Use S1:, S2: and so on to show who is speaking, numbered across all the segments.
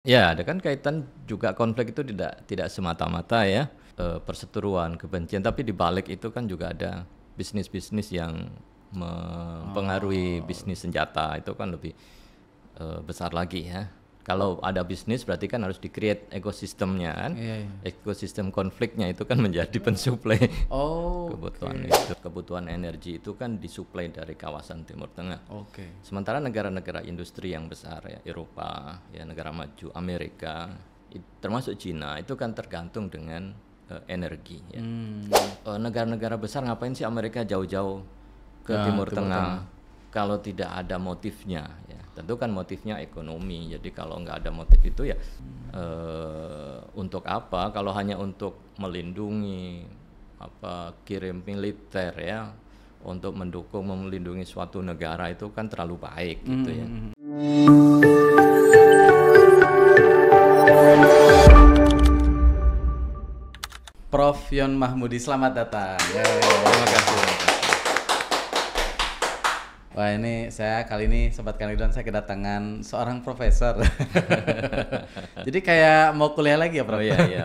S1: Ya, ada kan kaitan juga konflik itu tidak semata-mata ya perseteruan, kebencian, tapi di balik itu kan juga ada bisnis-bisnis yang mempengaruhi
S2: Oh,
S1: bisnis senjata itu kan lebih besar lagi ya. Kalau ada bisnis berarti kan harus di-create ekosistemnya kan.
S2: iya, iya.
S1: Ekosistem konfliknya itu kan menjadi pensuplai
S2: Oh,
S1: kebutuhan
S2: oke.
S1: itu. Kebutuhan energi itu kan disuplai dari kawasan Timur Tengah.
S2: Oke.
S1: Sementara negara-negara industri yang besar ya, Eropa, ya negara maju, Amerika, termasuk Cina itu kan tergantung dengan energi ya.
S2: Hmm.
S1: Negara-negara besar ngapain sih Amerika jauh-jauh ke
S2: Ya,
S1: Timur
S2: Timur Tengah.
S1: Tengah kalau tidak ada motifnya ya. Tentu kan motifnya ekonomi. Jadi kalau nggak ada motif itu ya untuk apa? Kalau hanya untuk melindungi kirim militer ya untuk mendukung melindungi suatu negara itu kan terlalu baik gitu ya.
S2: Hmm. Prof. Yon Mahmudi, selamat datang.
S1: Terima kasih.
S2: Wah, ini saya kali ini Sobat Kanidon saya kedatangan seorang profesor. Jadi kayak mau kuliah lagi ya,
S1: Oh
S2: Prof?
S1: iya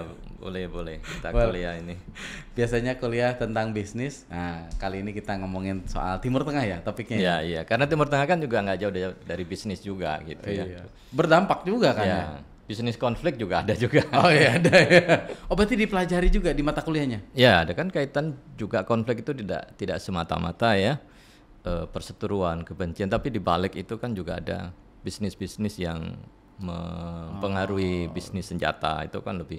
S1: boleh kita
S2: Well,
S1: kuliah ini.
S2: biasanya kuliah tentang bisnis. Nah, kali ini kita ngomongin soal Timur Tengah ya topiknya ya.
S1: Iya karena Timur Tengah kan juga nggak jauh dari bisnis juga gitu ya.
S2: Iya. Berdampak juga kan ya.
S1: Ya bisnis konflik juga ada juga.
S2: Oh iya, ada ya. Oh, berarti dipelajari juga di mata kuliahnya.
S1: Ya ada kan kaitan juga konflik itu tidak semata-mata ya perseteruan, kebencian, tapi di balik itu kan juga ada bisnis-bisnis yang mempengaruhi bisnis senjata itu kan lebih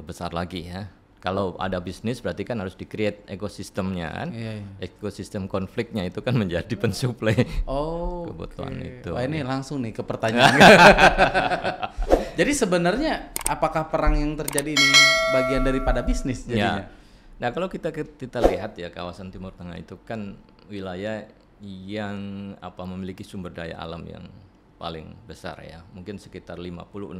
S1: besar lagi ya. Kalau ada bisnis berarti kan harus di-create ekosistemnya kan.
S2: Iya, iya.
S1: Ekosistem konfliknya itu kan menjadi pensuplai
S2: Oh,
S1: kebutuhan
S2: oke.
S1: itu.
S2: Wah, ini langsung nih ke pertanyaan. Jadi sebenarnya apakah perang yang terjadi ini bagian daripada bisnis jadinya?
S1: Ya. Nah, kalau kita lihat ya kawasan Timur Tengah itu kan wilayah yang memiliki sumber daya alam yang paling besar ya. Mungkin sekitar 50-60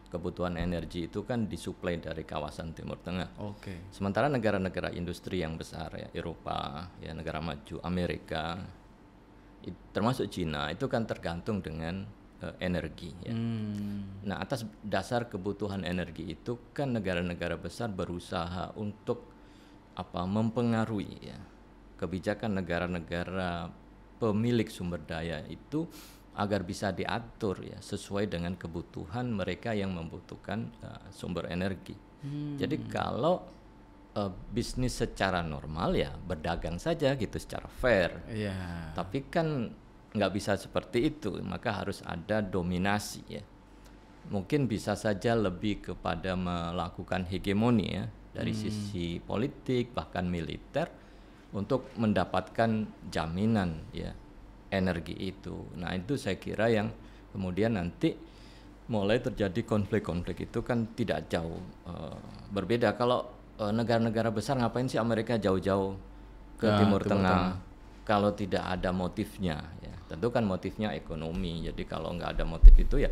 S1: kebutuhan energi itu kan disuplai dari kawasan Timur Tengah.
S2: Oke.
S1: Sementara negara-negara industri yang besar ya, Eropa, ya negara maju, Amerika, termasuk Cina itu kan tergantung dengan energi ya. Nah, atas dasar kebutuhan energi itu kan negara-negara besar berusaha untuk mempengaruhi ya kebijakan negara-negara pemilik sumber daya itu agar bisa diatur ya sesuai dengan kebutuhan mereka yang membutuhkan sumber energi. Jadi kalau bisnis secara normal ya berdagang saja gitu secara fair.
S2: Iya.
S1: Tapi kan nggak bisa seperti itu, maka harus ada dominasi ya. Mungkin bisa saja lebih kepada melakukan hegemoni ya dari sisi politik bahkan militer untuk mendapatkan jaminan ya energi itu. Nah itu saya kira yang kemudian nanti mulai terjadi konflik-konflik itu kan tidak jauh berbeda. Kalau negara-negara besar ngapain sih Amerika jauh-jauh ke
S2: Ya,
S1: Timur
S2: Timur
S1: Tengah
S2: Tengah.
S1: kalau tidak ada motifnya ya. Tentu kan motifnya ekonomi. Jadi kalau nggak ada motif itu ya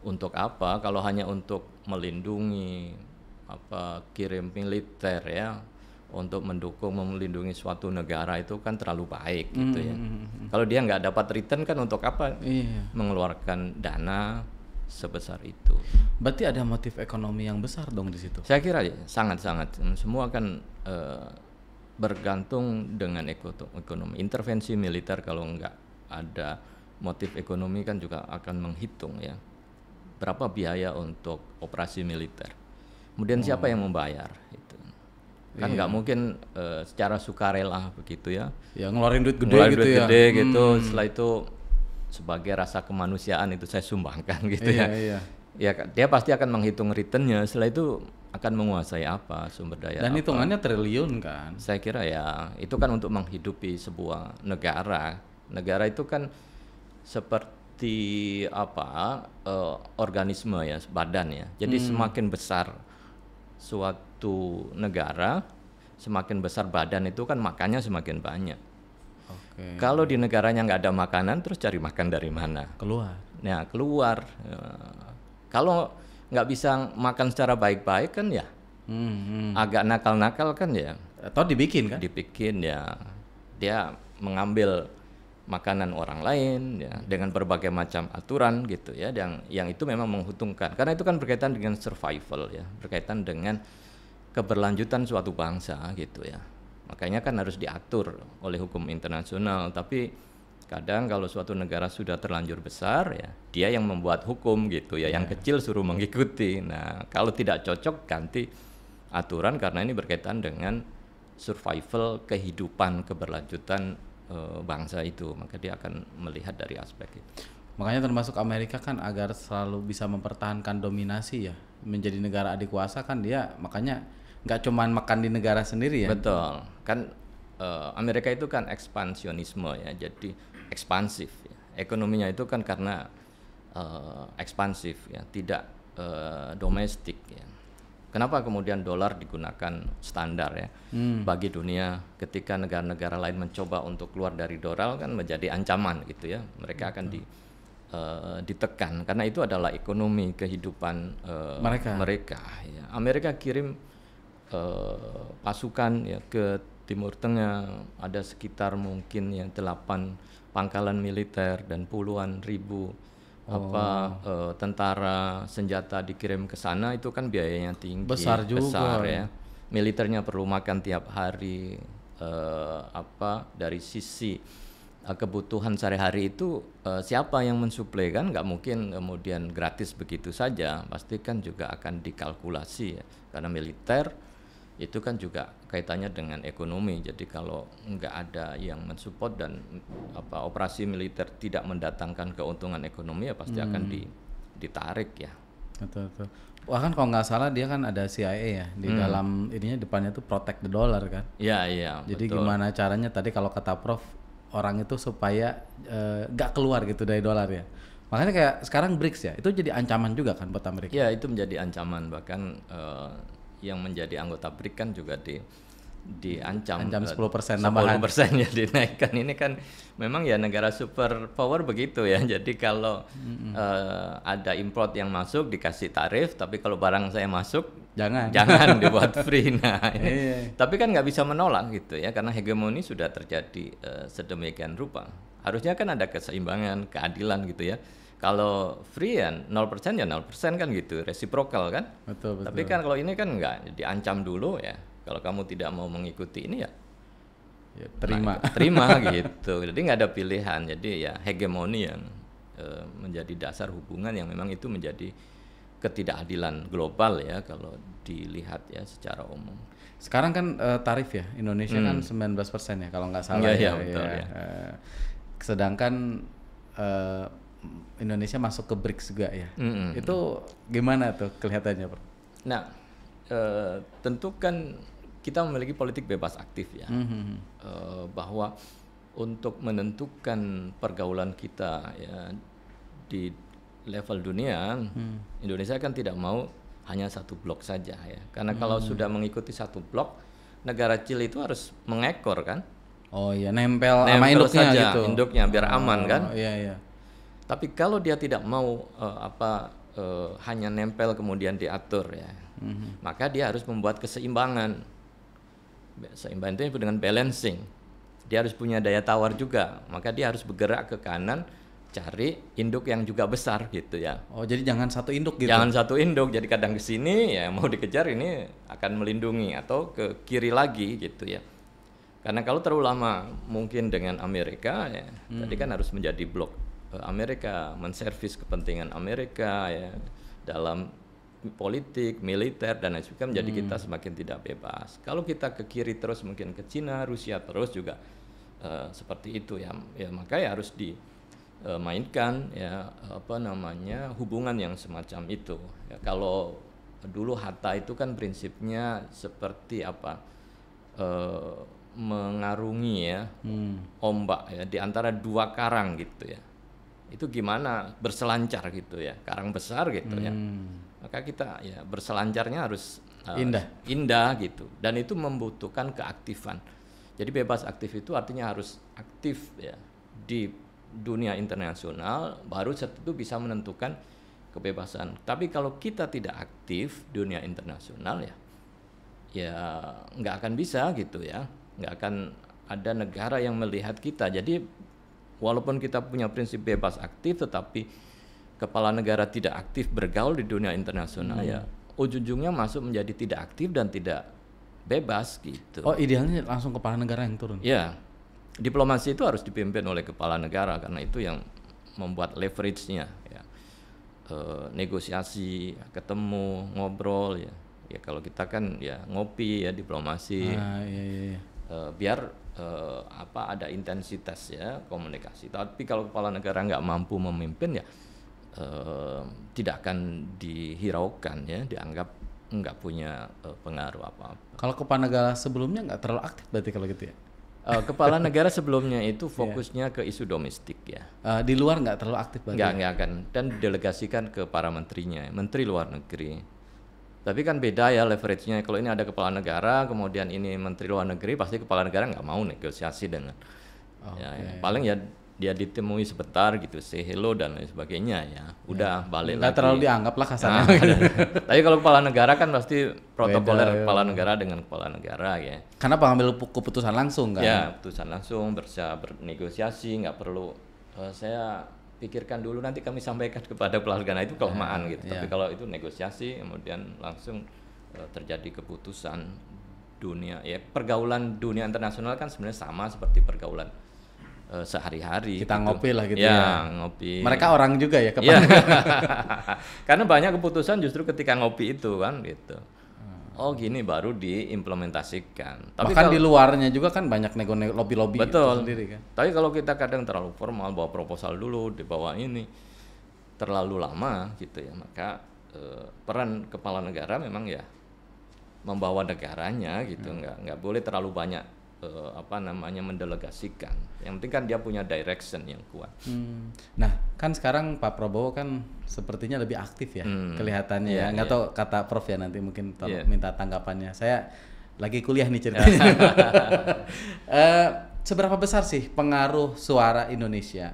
S1: untuk apa? Kalau hanya untuk melindungi kirim militer ya untuk mendukung melindungi suatu negara itu kan terlalu baik gitu ya. Kalau dia nggak dapat return kan untuk apa
S2: Iya.
S1: mengeluarkan dana sebesar itu?
S2: Berarti ada motif ekonomi yang besar dong di situ.
S1: Saya kira ya sangat-sangat semua kan bergantung dengan ekonomi. Intervensi militer kalau nggak ada motif ekonomi kan juga akan menghitung ya berapa biaya untuk operasi militer. Kemudian siapa yang membayar itu? Kan nggak mungkin secara sukarela begitu ya.
S2: Ya ngeluarin duit gede
S1: Ngeluarin
S2: gitu
S1: duit
S2: ya.
S1: gede gitu, setelah itu sebagai rasa kemanusiaan itu saya sumbangkan gitu
S2: Iya,
S1: ya.
S2: iya.
S1: Ya dia pasti akan menghitung returnnya, setelah itu akan menguasai apa sumber daya
S2: Dan
S1: apa.
S2: hitungannya triliun kan.
S1: Saya kira ya itu kan untuk menghidupi sebuah negara. Negara itu kan seperti organisme ya, badan ya. Jadi semakin besar suatu negara, semakin besar badan itu kan makannya semakin banyak.
S2: Oke.
S1: Kalau di negaranya nggak ada makanan, terus cari makan dari mana?
S2: Keluar.
S1: Nah keluar. Kalau nggak bisa makan secara baik-baik kan ya agak nakal-nakal kan ya
S2: Atau dibikin kan?
S1: dibikin ya dia mengambil makanan orang lain ya, dengan berbagai macam aturan gitu ya, yang itu memang menguntungkan karena itu kan berkaitan dengan survival ya, berkaitan dengan keberlanjutan suatu bangsa gitu ya. Makanya kan harus diatur oleh hukum internasional, tapi kadang kalau suatu negara sudah terlanjur besar ya, dia yang membuat hukum gitu ya, yang kecil suruh mengikuti. Nah, kalau tidak cocok ganti aturan karena ini berkaitan dengan survival, kehidupan, keberlanjutan bangsa itu, maka dia akan melihat dari aspek itu.
S2: Makanya termasuk Amerika kan agar selalu bisa mempertahankan dominasi ya, menjadi negara adik kuasa kan dia makanya nggak cuman makan di negara sendiri ya.
S1: Betul, kan Amerika itu kan ekspansionisme ya, jadi ekspansif ya. Ekonominya itu kan karena ekspansif ya, tidak domestik ya. Kenapa kemudian dolar digunakan standar ya bagi dunia, ketika negara-negara lain mencoba untuk keluar dari dolar kan menjadi ancaman gitu ya, mereka akan ditekan karena itu adalah ekonomi kehidupan mereka ya. Amerika kirim pasukan ya ke Timur Tengah, ada sekitar mungkin ya 8 pangkalan militer dan puluhan ribu tentara senjata dikirim ke sana, itu kan biayanya tinggi,
S2: besar juga
S1: ya. Militernya perlu makan tiap hari, dari sisi kebutuhan sehari-hari itu siapa yang mensuplai, kan nggak mungkin kemudian gratis begitu saja, pasti kan juga akan dikalkulasi ya, karena militer itu kan juga kaitannya dengan ekonomi. Jadi kalau nggak ada yang mensupport dan operasi militer tidak mendatangkan keuntungan ekonomi ya pasti akan ditarik ya.
S2: Betul. Wah kan kalau nggak salah dia kan ada CIA ya di dalam ininya, depannya tuh protect the dollar kan.
S1: Iya.
S2: Jadi
S1: betul.
S2: gimana caranya tadi kalau kata Prof, orang itu supaya nggak keluar gitu dari dolar ya. Makanya kayak sekarang BRICS ya, itu jadi ancaman juga kan buat Amerika.
S1: Ya itu menjadi ancaman, bahkan yang menjadi anggota BRICS kan juga diancam
S2: 10% tambahan.
S1: 10% ya dinaikkan. Ini kan memang ya negara super power begitu ya. Jadi kalau ada import yang masuk dikasih tarif, tapi kalau barang saya masuk jangan dibuat free. Nah, ini. Tapi kan nggak bisa menolak gitu ya, karena hegemoni sudah terjadi sedemikian rupa. Harusnya kan ada keseimbangan, keadilan gitu ya. Kalau free ya 0% ya 0% kan gitu, reciprocal kan.
S2: Betul.
S1: Tapi kan kalau ini kan enggak, diancam dulu ya. Kalau kamu tidak mau mengikuti ini ya terima gitu. Jadi nggak ada pilihan. Jadi ya hegemoni yang menjadi dasar hubungan yang memang itu menjadi ketidakadilan global ya kalau dilihat ya secara umum.
S2: Sekarang kan tarif ya Indonesia kan 19% ya kalau nggak salah ya.
S1: Betul, ya.
S2: Sedangkan Indonesia masuk ke BRICS juga ya. Itu gimana tuh kelihatannya, Bro?
S1: Nah, tentu kan kita memiliki politik bebas aktif ya, bahwa untuk menentukan pergaulan kita ya di level dunia, Indonesia kan tidak mau hanya satu blok saja ya, karena kalau sudah mengikuti satu blok, negara kecil itu harus mengekor kan.
S2: Oh iya, nempel sama induknya
S1: saja,
S2: gitu.
S1: induknya biar aman kan.
S2: Iya.
S1: Tapi kalau dia tidak mau hanya nempel kemudian diatur ya, maka dia harus membuat keseimbangan. Seimbang itu dengan balancing. Dia harus punya daya tawar juga, maka dia harus bergerak ke kanan, cari induk yang juga besar gitu ya.
S2: Oh jadi jangan satu induk gitu?
S1: Jangan satu induk, jadi kadang ke sini ya mau dikejar ini akan melindungi, atau ke kiri lagi gitu ya. Karena kalau terlalu lama mungkin dengan Amerika ya, tadi kan harus menjadi blok Amerika, menservis kepentingan Amerika ya dalam politik, militer dan lain sebagainya, menjadi kita semakin tidak bebas. Kalau kita ke kiri terus mungkin ke Cina, Rusia terus juga seperti itu ya. Ya maka ya harus dimainkan ya hubungan yang semacam itu. Ya, kalau dulu Hatta itu kan prinsipnya seperti mengarungi ya ombak ya di antara dua karang gitu ya. Itu gimana berselancar gitu ya, karang besar gitu ya. Maka kita ya berselancarnya harus indah gitu, dan itu membutuhkan keaktifan. Jadi bebas aktif itu artinya harus aktif ya di dunia internasional, baru saat itu bisa menentukan kebebasan. Tapi kalau kita tidak aktif dunia internasional ya nggak akan bisa gitu ya, nggak akan ada negara yang melihat kita. Jadi walaupun kita punya prinsip bebas aktif, tetapi kepala negara tidak aktif bergaul di dunia internasional, ya ujung-ujungnya masuk menjadi tidak aktif dan tidak bebas gitu.
S2: Oh, idealnya langsung kepala negara yang turun.
S1: Ya, diplomasi itu harus dipimpin oleh kepala negara karena itu yang membuat leverage-nya, ya. Negosiasi, ketemu, ngobrol, ya. Ya kalau kita kan ya ngopi ya, diplomasi.
S2: Iya.
S1: Biar ada intensitas ya komunikasi. Tapi kalau kepala negara nggak mampu memimpin, ya tidak akan dihiraukan, ya, dianggap nggak punya pengaruh apa-apa.
S2: Kalau kepala negara sebelumnya nggak terlalu aktif berarti kalau gitu ya?
S1: Kepala negara sebelumnya itu fokusnya ke isu domestik, ya.
S2: Di luar nggak terlalu aktif berarti?
S1: Nggak akan, dan delegasikan ke para menterinya, menteri luar negeri. Tapi kan beda ya leverage-nya. Kalau ini ada kepala negara, kemudian ini menteri luar negeri, pasti kepala negara nggak mau negosiasi dengan. Ya, paling ya dia ditemui sebentar gitu, say hello dan lain sebagainya, ya. Udah balik
S2: nggak
S1: lagi.
S2: terlalu dianggap lah kasarnya.
S1: Tapi kalau kepala negara kan pasti protokoler kepala negara dengan kepala negara, ya.
S2: Karena pengambil keputusan langsung kan?
S1: Ya, keputusan langsung, bisa bernegosiasi, nggak perlu saya pikirkan dulu nanti kami sampaikan kepada kepala negara, itu kelemahan gitu. Tapi kalau itu negosiasi kemudian langsung terjadi keputusan dunia, ya pergaulan dunia internasional kan sebenarnya sama seperti pergaulan sehari-hari.
S2: Kita gitu. Ngopi lah gitu
S1: ya. Ngopi.
S2: Mereka orang juga ya
S1: ya. Karena banyak keputusan justru ketika ngopi itu kan gitu. Oh gini baru diimplementasikan. Tapi
S2: bahkan di luarnya juga kan banyak lobby-lobby
S1: betul.
S2: Sendiri kan.
S1: Tapi kalau kita kadang terlalu formal, bawa proposal dulu, dibawa ini terlalu lama gitu ya, maka peran kepala negara memang ya membawa negaranya gitu, nggak boleh terlalu banyak mendelegasikan. Yang penting kan dia punya direction yang kuat.
S2: Nah, kan sekarang Pak Prabowo kan sepertinya lebih aktif ya, kelihatannya ya. Nggak tahu kata Prof ya, nanti mungkin minta tanggapannya. Saya lagi kuliah nih ceritanya. Seberapa besar sih pengaruh suara Indonesia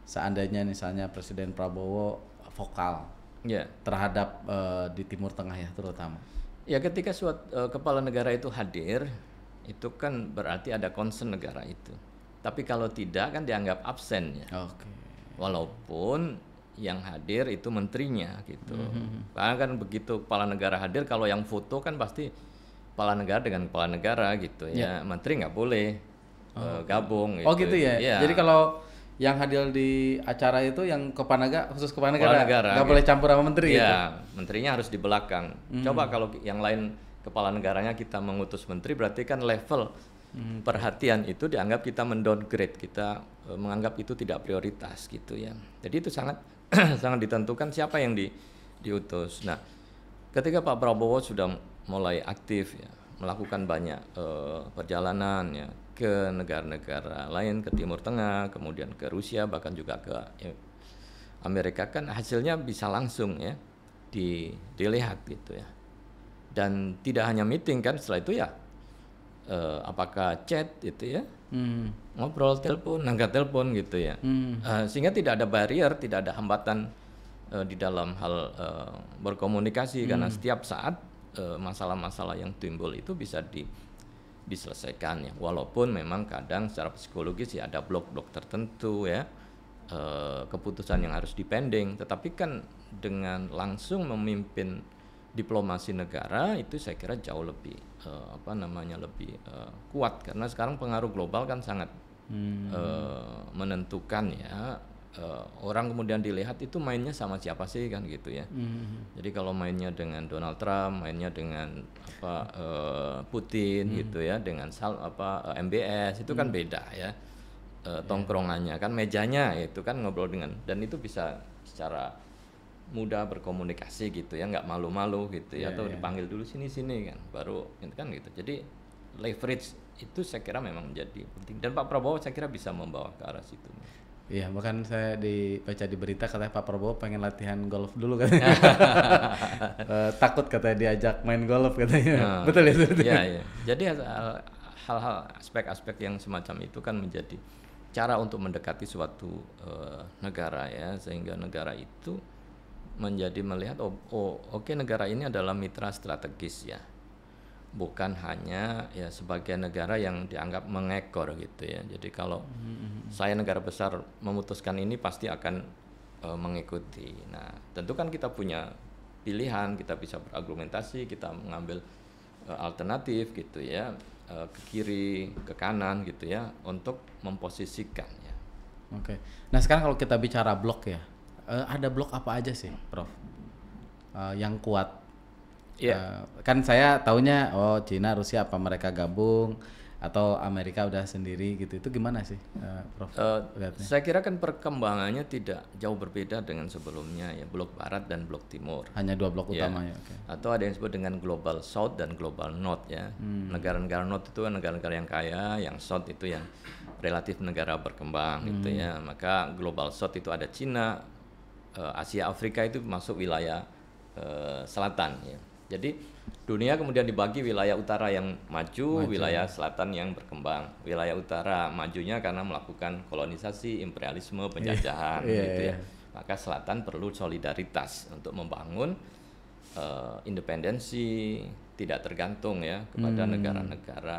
S2: seandainya misalnya Presiden Prabowo vokal terhadap di Timur Tengah ya terutama?
S1: Ya ketika kepala negara itu hadir, itu kan berarti ada concern negara itu. Tapi kalau tidak kan dianggap absen ya. Walaupun yang hadir itu menterinya gitu. Karena kan begitu kepala negara hadir, kalau yang foto kan pasti kepala negara dengan kepala negara gitu ya. Menteri nggak boleh gabung gitu.
S2: Oh gitu ya. Jadi kalau yang hadir di acara itu yang kepala negara, khusus kepala negara nggak boleh campur sama menteri gitu.
S1: Menterinya harus di belakang. Coba kalau yang lain kepala negaranya kita mengutus menteri, berarti kan level perhatian itu dianggap kita mendowngrade, kita menganggap itu tidak prioritas gitu ya. Jadi itu sangat sangat ditentukan siapa yang diutus. Nah, ketika Pak Prabowo sudah mulai aktif ya, melakukan banyak perjalanan ya ke negara-negara lain, ke Timur Tengah, kemudian ke Rusia, bahkan juga ke Amerika, kan hasilnya bisa langsung ya dilihat gitu ya. Dan tidak hanya meeting kan, setelah itu ya apakah chat gitu ya, ngobrol, telepon, angkat telepon gitu ya, sehingga tidak ada barrier, tidak ada hambatan di dalam hal berkomunikasi, karena setiap saat masalah-masalah yang timbul itu bisa diselesaikan ya, walaupun memang kadang secara psikologis ya ada blok-blok tertentu ya, keputusan yang harus dipending, tetapi kan dengan langsung memimpin diplomasi negara itu saya kira jauh lebih lebih kuat, karena sekarang pengaruh global kan sangat menentukan ya. Orang kemudian dilihat itu mainnya sama siapa sih kan gitu ya. Jadi kalau mainnya dengan Donald Trump, mainnya dengan Putin gitu ya, dengan MBS itu kan beda ya. Tongkrongannya kan, mejanya itu kan ngobrol dengan, dan itu bisa secara mudah berkomunikasi gitu ya, nggak malu-malu gitu ya, atau dipanggil dulu sini kan baru itu kan gitu. Jadi leverage itu saya kira memang menjadi penting, dan Pak Prabowo saya kira bisa membawa ke arah situ.
S2: Iya, bahkan saya baca di berita katanya Pak Prabowo pengen latihan golf dulu katanya. Takut katanya diajak main golf katanya. Betul ya?
S1: Iya. Jadi hal-hal aspek-aspek yang semacam itu kan menjadi cara untuk mendekati suatu negara ya, sehingga negara itu menjadi melihat oke, negara ini adalah mitra strategis ya. bukan hanya ya sebagai negara yang dianggap mengekor gitu ya. Jadi kalau saya negara besar memutuskan ini pasti akan mengikuti. Nah, tentu kan kita punya pilihan, kita bisa berargumentasi, kita mengambil alternatif gitu ya, ke kiri, ke kanan gitu ya, untuk memposisikan ya.
S2: Oke. Nah sekarang kalau kita bicara blok ya, ada blok apa aja sih, Prof? Yang kuat? Kan saya taunya Cina, Rusia apa mereka gabung atau Amerika udah sendiri gitu, itu gimana sih, Prof?
S1: Saya kira kan perkembangannya tidak jauh berbeda dengan sebelumnya ya, blok barat dan blok timur.
S2: Hanya dua blok utama ya. Okay.
S1: Atau ada yang disebut dengan global south dan global north ya. Negara-negara north itu negara-negara yang kaya, yang south itu yang relatif negara berkembang gitu ya. Maka global south itu ada Cina, Asia, Afrika itu masuk wilayah selatan ya. Jadi dunia kemudian dibagi wilayah utara yang maju, wilayah selatan yang berkembang. Wilayah utara majunya karena melakukan kolonisasi, imperialisme, penjajahan gitu ya. Maka selatan perlu solidaritas untuk membangun independensi, tidak tergantung ya kepada negara-negara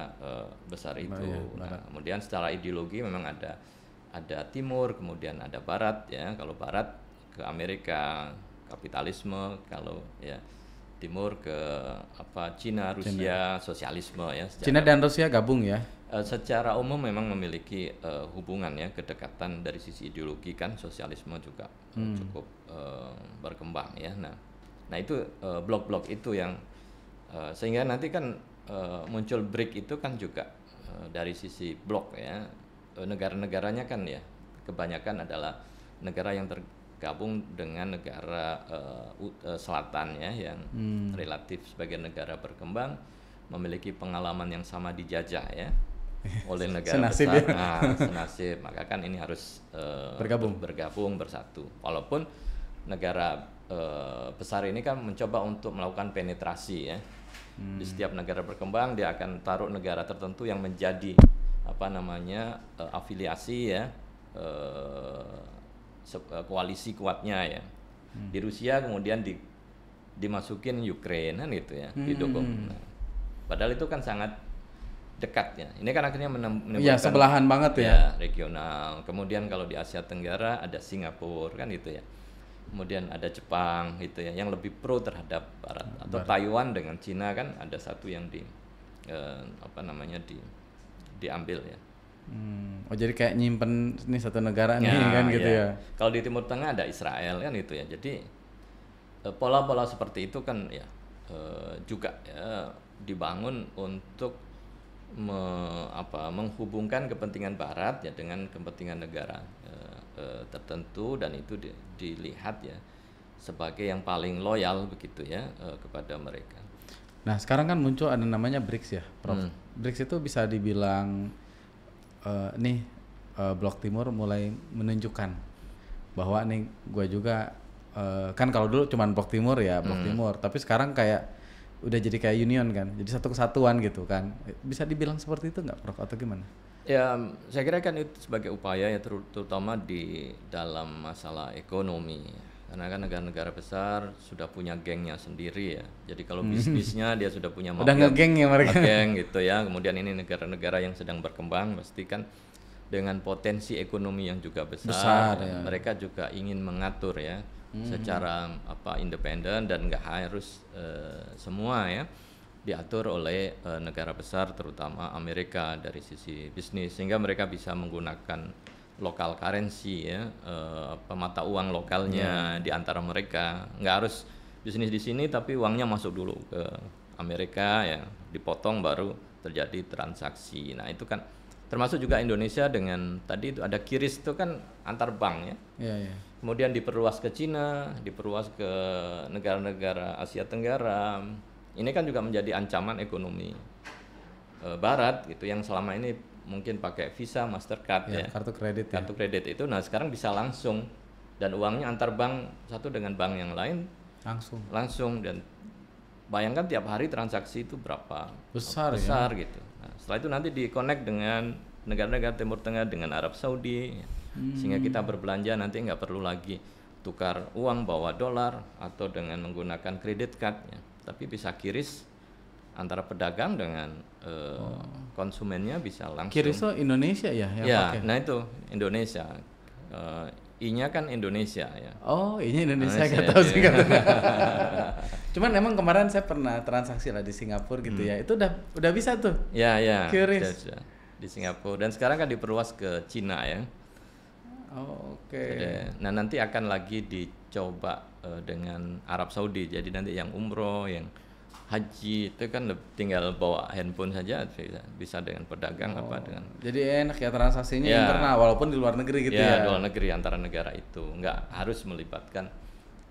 S1: besar itu. Nah, kemudian secara ideologi memang ada timur, kemudian ada barat ya. Kalau barat ke Amerika, kapitalisme, kalau ya timur ke Cina, Rusia, sosialisme ya.
S2: Cina dan Rusia gabung ya.
S1: Secara umum memang memiliki hubungan ya, kedekatan dari sisi ideologi kan, sosialisme juga cukup berkembang ya. Nah itu blok-blok itu yang sehingga nanti kan muncul BRIC itu kan juga dari sisi blok ya. Negara-negaranya kan ya kebanyakan adalah negara yang tergabung dengan negara selatan ya, yang relatif sebagai negara berkembang, memiliki pengalaman yang sama dijajah ya oleh negara
S2: senasib
S1: besar.
S2: Ya?
S1: Nah, senasib, maka kan ini harus bergabung bersatu. Walaupun negara besar ini kan mencoba untuk melakukan penetrasi ya. Di setiap negara berkembang dia akan taruh negara tertentu yang menjadi afiliasi ya, koalisi kuatnya ya. Di Rusia kemudian dimasukin Ukraine kan gitu ya, didukung. Nah, padahal itu kan sangat dekat ya. Ini kan akhirnya menimbulkan
S2: sebelahan banget ya,
S1: regional. Kemudian kalau di Asia Tenggara ada Singapura kan gitu ya. Kemudian ada Jepang gitu ya, yang lebih pro terhadap barat. Atau Taiwan dengan Cina kan ada satu yang diambil ya.
S2: Jadi kayak nyimpen nih satu negara nih kan gitu ya.
S1: Kalau di Timur Tengah ada Israel kan gitu ya. Jadi pola-pola seperti itu kan ya juga dibangun untuk menghubungkan kepentingan Barat ya dengan kepentingan negara tertentu, dan itu dilihat ya sebagai yang paling loyal begitu ya kepada mereka.
S2: Nah sekarang kan muncul ada namanya BRICS ya, Prof. BRICS itu bisa dibilang Blok Timur mulai menunjukkan bahwa nih gue juga kan kalau dulu cuman Blok Timur ya Blok Timur, tapi sekarang kayak udah jadi kayak union kan, jadi satu kesatuan gitu kan. Bisa dibilang seperti itu nggak, Prof, atau gimana?
S1: Ya, saya kira kan itu sebagai upaya ya, terutama di dalam masalah ekonomi. Karena kan negara-negara besar sudah punya gengnya sendiri ya. Jadi kalau bisnisnya dia sudah punya
S2: udah ngegeng ya mereka.
S1: Ngegeng gitu ya. Kemudian ini negara-negara yang sedang berkembang pasti kan dengan potensi ekonomi yang juga besar ya. Mereka juga ingin mengatur ya secara independen, dan nggak harus semua ya diatur oleh negara besar, terutama Amerika dari sisi bisnis, sehingga mereka bisa menggunakan local currency ya, mata uang lokalnya di antara mereka. Nggak harus bisnis di sini tapi uangnya masuk dulu ke Amerika ya, dipotong baru terjadi transaksi. Nah itu kan termasuk juga Indonesia dengan tadi itu ada QRIS, itu kan antar bank ya. Kemudian diperluas ke Cina, diperluas ke negara-negara Asia Tenggara. Ini kan juga menjadi ancaman ekonomi Barat gitu, yang selama ini mungkin pakai Visa, Mastercard ya,
S2: kartu kredit
S1: itu. Nah sekarang bisa langsung, dan uangnya antar bank satu dengan bank yang lain langsung, dan bayangkan tiap hari transaksi itu berapa besar ya? Gitu. Nah, setelah itu nanti di-connect dengan negara-negara Timur Tengah, dengan Arab Saudi sehingga kita berbelanja nanti nggak perlu lagi tukar uang bawa dolar atau dengan menggunakan kredit card ya, tapi bisa QRIS antara pedagang dengan konsumennya bisa langsung.
S2: Kiriso Indonesia ya yang
S1: Ya,
S2: pakai?
S1: nah itu Indonesia. I-nya kan Indonesia ya.
S2: Oh, ini Indonesia,
S1: Indonesia,
S2: nggak tahu
S1: iya.
S2: sih kata. Cuman emang kemarin saya pernah transaksi lah di Singapura gitu ya. Itu udah bisa tuh.
S1: Ya,
S2: Curious.
S1: sudah. Di Singapura dan sekarang kan diperluas ke Cina ya.
S2: Oh, oke.
S1: Nah, nanti akan lagi dicoba dengan Arab Saudi. Jadi nanti yang umroh, yang haji itu kan tinggal bawa handphone saja bisa dengan pedagang apa dengan.
S2: Jadi enak ya transaksinya
S1: Ya.
S2: internal walaupun di luar negeri gitu
S1: Ya,
S2: ya.
S1: luar negeri antara negara itu nggak harus melibatkan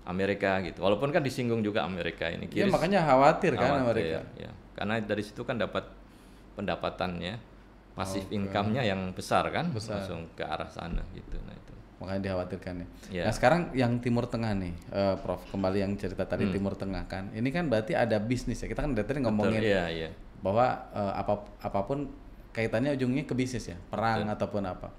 S1: Amerika gitu. Walaupun kan disinggung juga Amerika ini.
S2: Iya, makanya khawatir kan Amerika.
S1: Ya. Karena dari situ kan dapat pendapatannya, passive income-nya yang besar kan, langsung ke arah sana gitu. Nah itu.
S2: Makanya dikhawatirkan ya.
S1: Ya.
S2: Nah sekarang yang Timur Tengah nih, Prof, kembali yang cerita tadi Timur Tengah kan, ini kan berarti ada bisnis ya. Kita kan dari tadi ngomongin
S1: Iya.
S2: bahwa apapun kaitannya ujungnya ke bisnis ya, perang ataupun apa.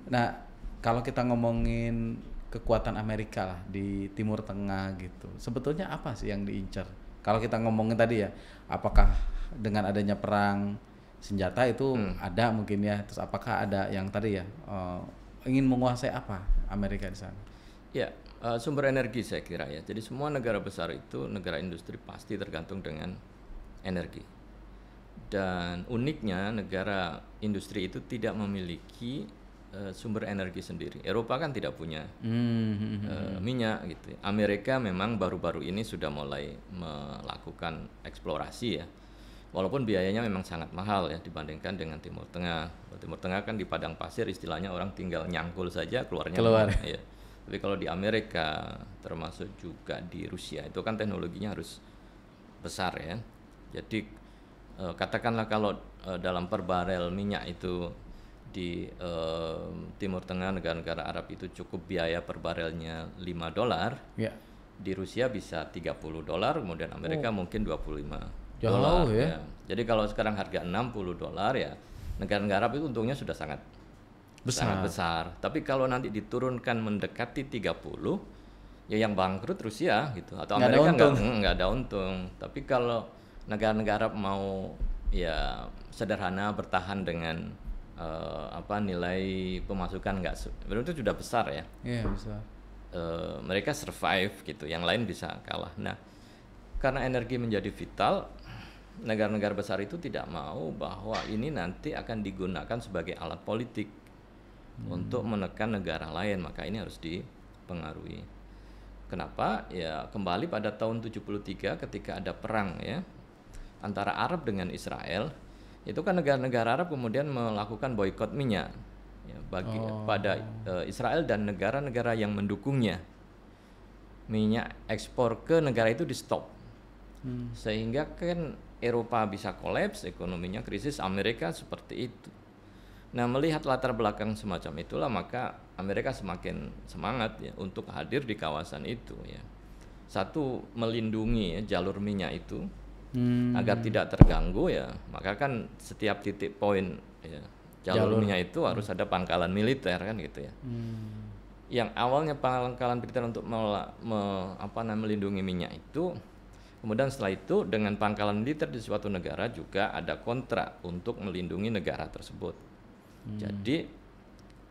S2: Nah kalau kita ngomongin kekuatan Amerika lah di Timur Tengah gitu, sebetulnya apa sih yang diincar? Kalau kita ngomongin tadi ya, apakah dengan adanya perang senjata itu ada mungkin ya, terus apakah ada yang tadi ya ingin menguasai apa Amerika di sana?
S1: Ya, sumber energi saya kira ya. Jadi semua negara besar itu, negara industri pasti tergantung dengan energi. Dan uniknya negara industri itu tidak memiliki sumber energi sendiri. Eropa kan tidak punya minyak gitu. Amerika memang baru-baru ini sudah mulai melakukan eksplorasi ya. Walaupun biayanya memang sangat mahal ya dibandingkan dengan Timur Tengah. Timur Tengah kan di padang pasir istilahnya orang tinggal nyangkul saja keluar. Ya. Tapi kalau di Amerika termasuk juga di Rusia itu kan teknologinya harus besar ya. Jadi katakanlah kalau dalam per barel minyak itu di Timur Tengah negara-negara Arab itu cukup biaya per barelnya $5.
S2: Ya.
S1: Di Rusia bisa $30, kemudian Amerika mungkin $25.
S2: Jauh ya.
S1: Jadi kalau sekarang harga $60 ya, negara-negara Arab itu untungnya sudah sangat besar. Tapi kalau nanti diturunkan mendekati 30, ya yang bangkrut Rusia gitu atau Amerika nggak ada untung. Tapi kalau negara-negara Arab mau ya sederhana bertahan dengan nilai pemasukan itu sudah besar ya.
S2: Iya, besar.
S1: Mereka survive gitu, yang lain bisa kalah. Nah, karena energi menjadi vital, negara-negara besar itu tidak mau bahwa ini nanti akan digunakan sebagai alat politik untuk menekan negara lain, maka ini harus dipengaruhi. Kenapa? Ya kembali pada tahun 73 ketika ada perang ya antara Arab dengan Israel, itu kan negara-negara Arab kemudian melakukan boikot minyak ya, pada Israel dan negara-negara yang mendukungnya. Minyak ekspor ke negara itu di stop. Sehingga kan Eropa bisa kolaps, ekonominya krisis, Amerika seperti itu. Nah, melihat latar belakang semacam itulah maka Amerika semakin semangat ya untuk hadir di kawasan itu ya. Satu, melindungi ya, jalur minyak itu agar tidak terganggu ya. Maka kan setiap titik poin ya, jalur minyak itu harus ada pangkalan militer kan gitu ya. Yang awalnya pangkalan militer untuk melindungi minyak itu, kemudian setelah itu dengan pangkalan militer di suatu negara juga ada kontrak untuk melindungi negara tersebut. Jadi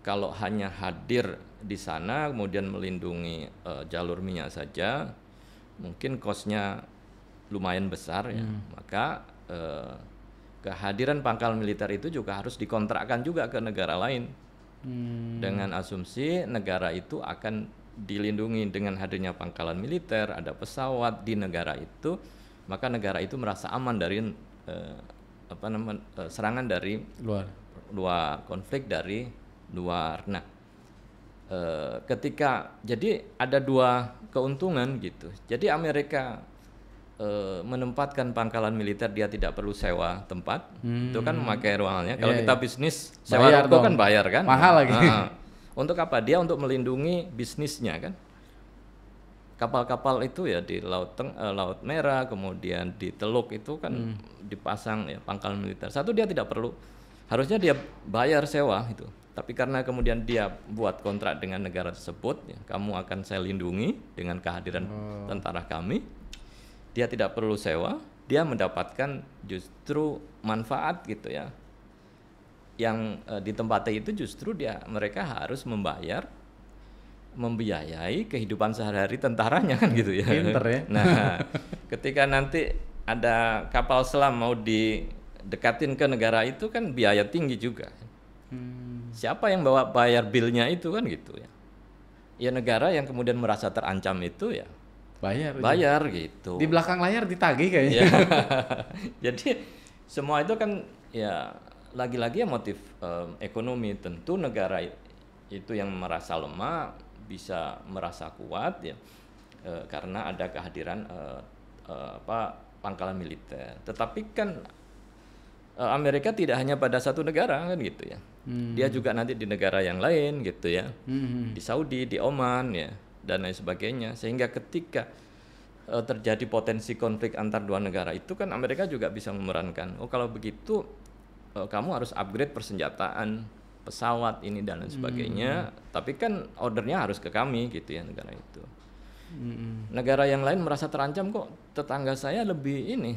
S1: kalau hanya hadir di sana kemudian melindungi jalur minyak saja, mungkin cost-nya lumayan besar ya. Maka kehadiran pangkalan militer itu juga harus dikontrakkan juga ke negara lain. Dengan asumsi negara itu akan dilindungi dengan hadirnya pangkalan militer, ada pesawat di negara itu, maka negara itu merasa aman dari serangan dari luar, konflik dari luar. Nah, jadi ada dua keuntungan gitu. Jadi Amerika menempatkan pangkalan militer, dia tidak perlu sewa tempat, itu kan memakai ruangannya. Kalau kita bisnis sewa ruko kan bayar kan,
S2: mahal lagi.
S1: Untuk apa? Dia untuk melindungi bisnisnya kan. Kapal-kapal itu ya di Laut Merah, kemudian di Teluk itu kan dipasang ya pangkalan militer. Satu, dia tidak perlu, harusnya dia bayar sewa itu. Tapi karena kemudian dia buat kontrak dengan negara tersebut, ya, kamu akan saya lindungi dengan kehadiran tentara kami. Dia tidak perlu sewa, dia mendapatkan justru manfaat gitu ya. Yang di tempatnya itu justru mereka harus membiayai kehidupan sehari-hari tentaranya kan gitu ya.
S2: Pinter ya.
S1: Nah, ketika nanti ada kapal selam mau didekatin ke negara itu kan biaya tinggi juga. Siapa yang bayar bilnya itu kan gitu ya. Ya negara yang kemudian merasa terancam itu ya bayar gitu.
S2: Di belakang layar ditagih kayaknya.
S1: Ya. Jadi semua itu kan ya lagi-lagi ya motif ekonomi. Tentu negara itu yang merasa lemah bisa merasa kuat ya karena ada kehadiran pangkalan militer. Tetapi kan Amerika tidak hanya pada satu negara kan gitu ya. Dia juga nanti di negara yang lain gitu ya. Di Saudi, di Oman ya dan lain sebagainya. Sehingga ketika terjadi potensi konflik antar dua negara itu kan Amerika juga bisa memerankan. Oh kalau begitu kamu harus upgrade persenjataan pesawat ini dan lain sebagainya. Tapi kan ordernya harus ke kami gitu ya negara itu. Negara yang lain merasa terancam kok tetangga saya lebih ini.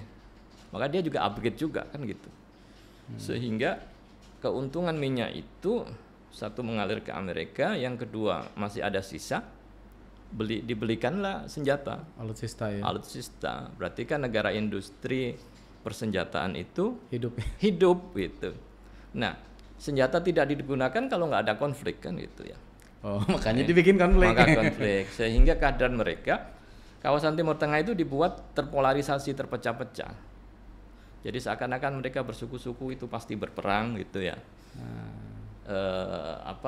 S1: Maka dia juga upgrade juga kan gitu. Sehingga keuntungan minyak itu satu mengalir ke Amerika, yang kedua masih ada sisa, dibelikanlah senjata.
S2: Alutsista ya.
S1: Alutsista. Berarti kan negara industri persenjataan itu
S2: hidup
S1: gitu. Nah, senjata tidak digunakan kalau nggak ada konflik kan gitu ya.
S2: Oh, makanya dibikin konflik.
S1: Maka konflik. Sehingga keadaan mereka kawasan Timur Tengah itu dibuat terpolarisasi, terpecah-pecah. Jadi seakan-akan mereka bersuku-suku itu pasti berperang gitu ya.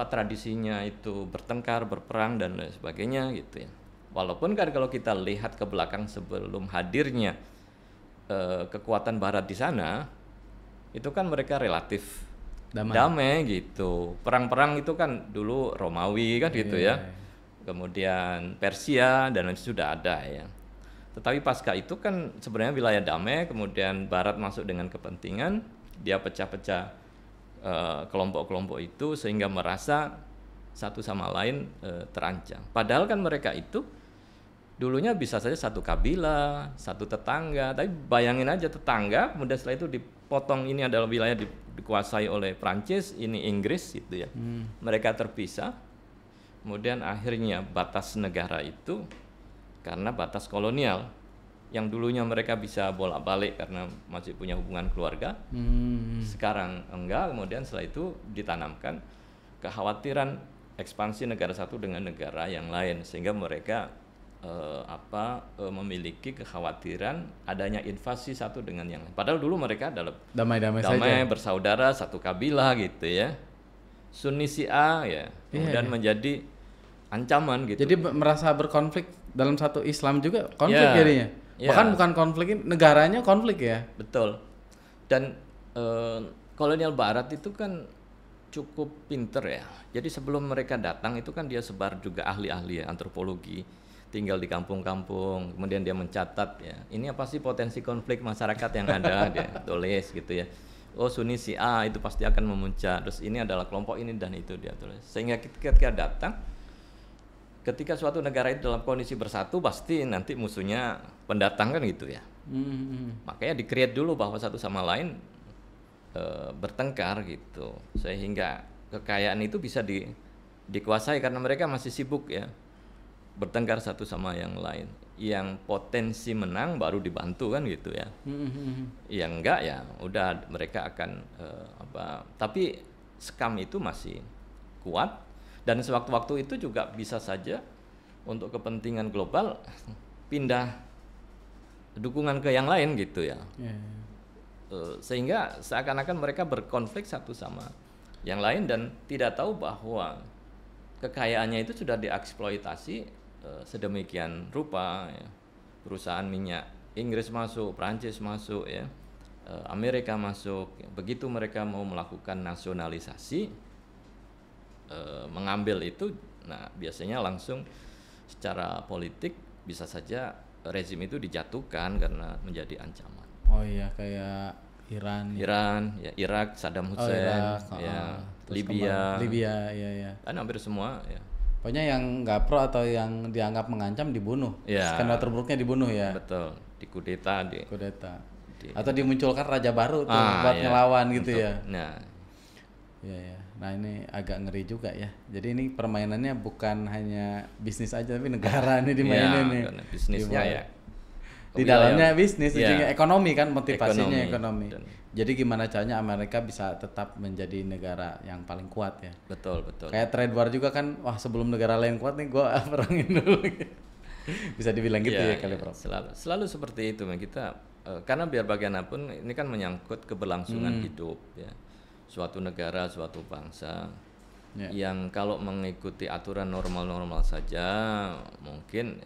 S1: Tradisinya itu bertengkar, berperang dan lain sebagainya gitu ya. Walaupun kan kalau kita lihat ke belakang sebelum hadirnya kekuatan Barat di sana, itu kan mereka relatif damai gitu. Perang-perang itu kan dulu Romawi kan gitu ya. Kemudian Persia dan lain sudah ada ya. Tetapi pasca itu kan sebenarnya wilayah damai, kemudian Barat masuk dengan kepentingan, dia pecah-pecah kelompok-kelompok itu sehingga merasa satu sama lain terancam. Padahal kan mereka itu dulunya bisa saja satu kabilah, satu tetangga, tapi bayangin aja tetangga, kemudian setelah itu dipotong, ini adalah wilayah dikuasai oleh Prancis, ini Inggris gitu ya. Mereka terpisah, kemudian akhirnya batas negara itu karena batas kolonial yang dulunya mereka bisa bolak-balik karena masih punya hubungan keluarga, sekarang enggak. Kemudian setelah itu ditanamkan kekhawatiran ekspansi negara satu dengan negara yang lain, sehingga mereka memiliki kekhawatiran adanya invasi satu dengan yang lain. Padahal dulu mereka adalah damai saja, bersaudara, satu kabilah gitu ya. Sunni Syiah ya, kemudian menjadi ancaman gitu.
S2: Jadi merasa berkonflik dalam satu Islam juga konflik jadinya. Bahkan bukan konflik, negaranya konflik ya.
S1: Betul. Dan kolonial Barat itu kan cukup pinter ya. Jadi sebelum mereka datang itu kan dia sebar juga ahli-ahli antropologi, tinggal di kampung-kampung, kemudian dia mencatat ya. Ini apa sih potensi konflik masyarakat yang ada, dia tulis gitu ya. Oh Sunni Syiah itu pasti akan memuncak. Terus ini adalah kelompok ini dan itu dia tulis. Sehingga ketika datang, ketika suatu negara itu dalam kondisi bersatu, pasti nanti musuhnya pendatang kan gitu ya. Makanya di-create dulu bahwa satu sama lain bertengkar gitu, sehingga kekayaan itu bisa dikuasai karena mereka masih sibuk ya bertengkar satu sama yang lain. Yang potensi menang baru dibantu kan gitu ya. Yang enggak ya udah mereka akan tapi skam itu masih kuat. Dan sewaktu-waktu itu juga bisa saja untuk kepentingan global pindah dukungan ke yang lain gitu ya. Sehingga seakan-akan mereka berkonflik satu sama yang lain dan tidak tahu bahwa kekayaannya itu sudah dieksploitasi sedemikian rupa ya. Perusahaan minyak Inggris masuk, Prancis masuk ya, Amerika masuk. Begitu mereka mau melakukan nasionalisasi, mengambil itu, nah biasanya langsung secara politik bisa saja rezim itu dijatuhkan karena menjadi ancaman.
S2: Oh iya, kayak Iran
S1: ya, Irak, Saddam Hussein, ya, Libya,
S2: ya.
S1: kan hampir semua ya.
S2: Pokoknya yang nggak pro atau yang dianggap mengancam dibunuh.
S1: Ya.
S2: Skenario terburuknya dibunuh ya.
S1: Betul, dikudeta,
S2: Kudeta. Atau dimunculkan raja baru tuh buat
S1: ya,
S2: ngelawan gitu ya.
S1: Nah,
S2: Iya. Nah ini agak ngeri juga ya. Jadi ini permainannya bukan hanya bisnis aja tapi negara nih dimainin nih.
S1: karena bisnisnya ya.
S2: Di dalamnya bisnis,
S1: ya,
S2: ujungnya ekonomi kan, motivasinya ekonomi.
S1: Dan-
S2: Jadi gimana caranya Amerika bisa tetap menjadi negara yang paling kuat ya.
S1: betul.
S2: Kayak trade war juga kan, wah sebelum negara lain kuat nih gua perangin dulu. Bisa dibilang gitu ya kali Prof.
S1: Selalu seperti itu, kita karena biar bagaimanapun ini kan menyangkut keberlangsungan hidup ya. Suatu negara, suatu bangsa yang kalau mengikuti aturan normal-normal saja mungkin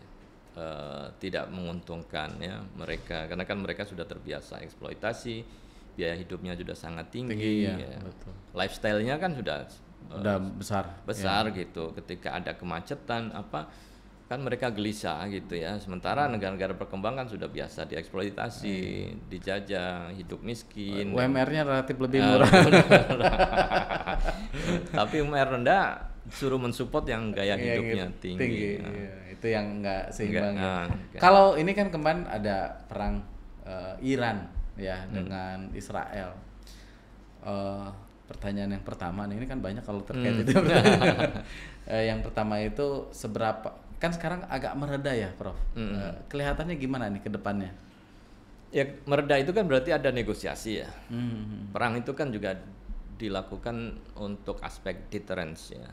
S1: tidak menguntungkan ya mereka, karena kan mereka sudah terbiasa eksploitasi, biaya hidupnya sudah sangat tinggi ya. Lifestyle-nya kan sudah besar gitu. Ketika ada kemacetan kan mereka gelisah gitu ya. Sementara negara-negara berkembang kan sudah biasa dieksploitasi, dijajah, hidup miskin.
S2: UMR-nya relatif lebih murah.
S1: Tapi UMR rendah suruh mensupport yang gaya hidupnya tinggi.
S2: Iya. Itu yang nggak seimbang.
S1: Enggak.
S2: Kalau ini kan kemarin ada perang Iran ya dengan Israel. Pertanyaan yang pertama nih, ini kan banyak kalau terkait itu. Yang pertama itu seberapa, kan sekarang agak mereda ya Prof. Kelihatannya gimana nih ke depannya?
S1: Ya mereda itu kan berarti ada negosiasi ya. Perang itu kan juga dilakukan untuk aspek deterrence ya.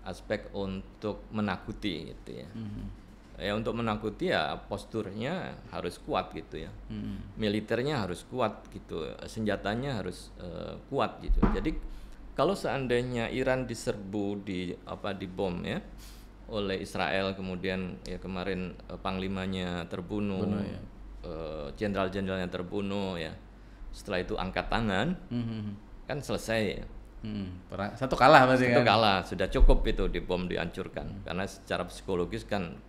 S1: Aspek untuk menakuti gitu ya. Ya untuk menakuti ya posturnya harus kuat gitu ya. Militernya harus kuat gitu. Senjatanya harus kuat gitu. Jadi kalau seandainya Iran diserbu di bom ya oleh Israel, kemudian ya kemarin panglimanya terbunuh, jenderal-jenderalnya terbunuh ya. Setelah itu angkat tangan, kan selesai ya.
S2: Satu kalah pasti kan?
S1: Satu kalah, sudah cukup itu di bom dihancurkan. Karena secara psikologis kan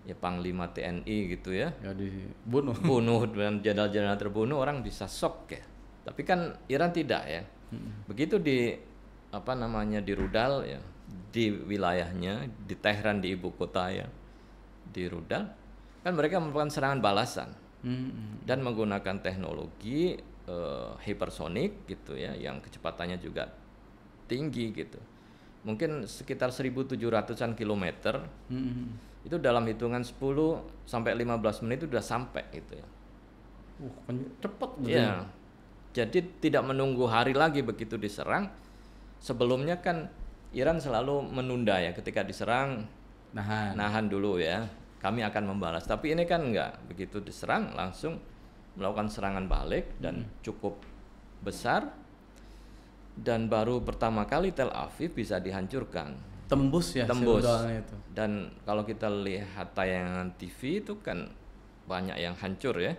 S1: ya panglima TNI gitu ya.
S2: Ya dibunuh.
S1: Bunuh dan jenderal-jenderal terbunuh, orang bisa shock ya. Tapi kan Iran tidak ya. Begitu di di rudal ya, di wilayahnya, di Tehran, di ibu kota ya, di rudal, kan mereka melakukan serangan balasan dan menggunakan teknologi hypersonic gitu ya, yang kecepatannya juga tinggi gitu. Mungkin sekitar 1.700-an kilometer. Itu dalam hitungan 10 sampai 15 menit itu udah sampai gitu ya.
S2: Cepet betul.
S1: Ya. Jadi tidak menunggu hari lagi begitu diserang. Sebelumnya kan Iran selalu menunda ya, ketika diserang nahan dulu ya. Kami akan membalas. Tapi ini kan enggak, begitu diserang langsung melakukan serangan balik dan cukup besar. Dan baru pertama kali Tel Aviv bisa dihancurkan.
S2: Tembus ya. Itu.
S1: Dan kalau kita lihat tayangan TV itu kan banyak yang hancur ya,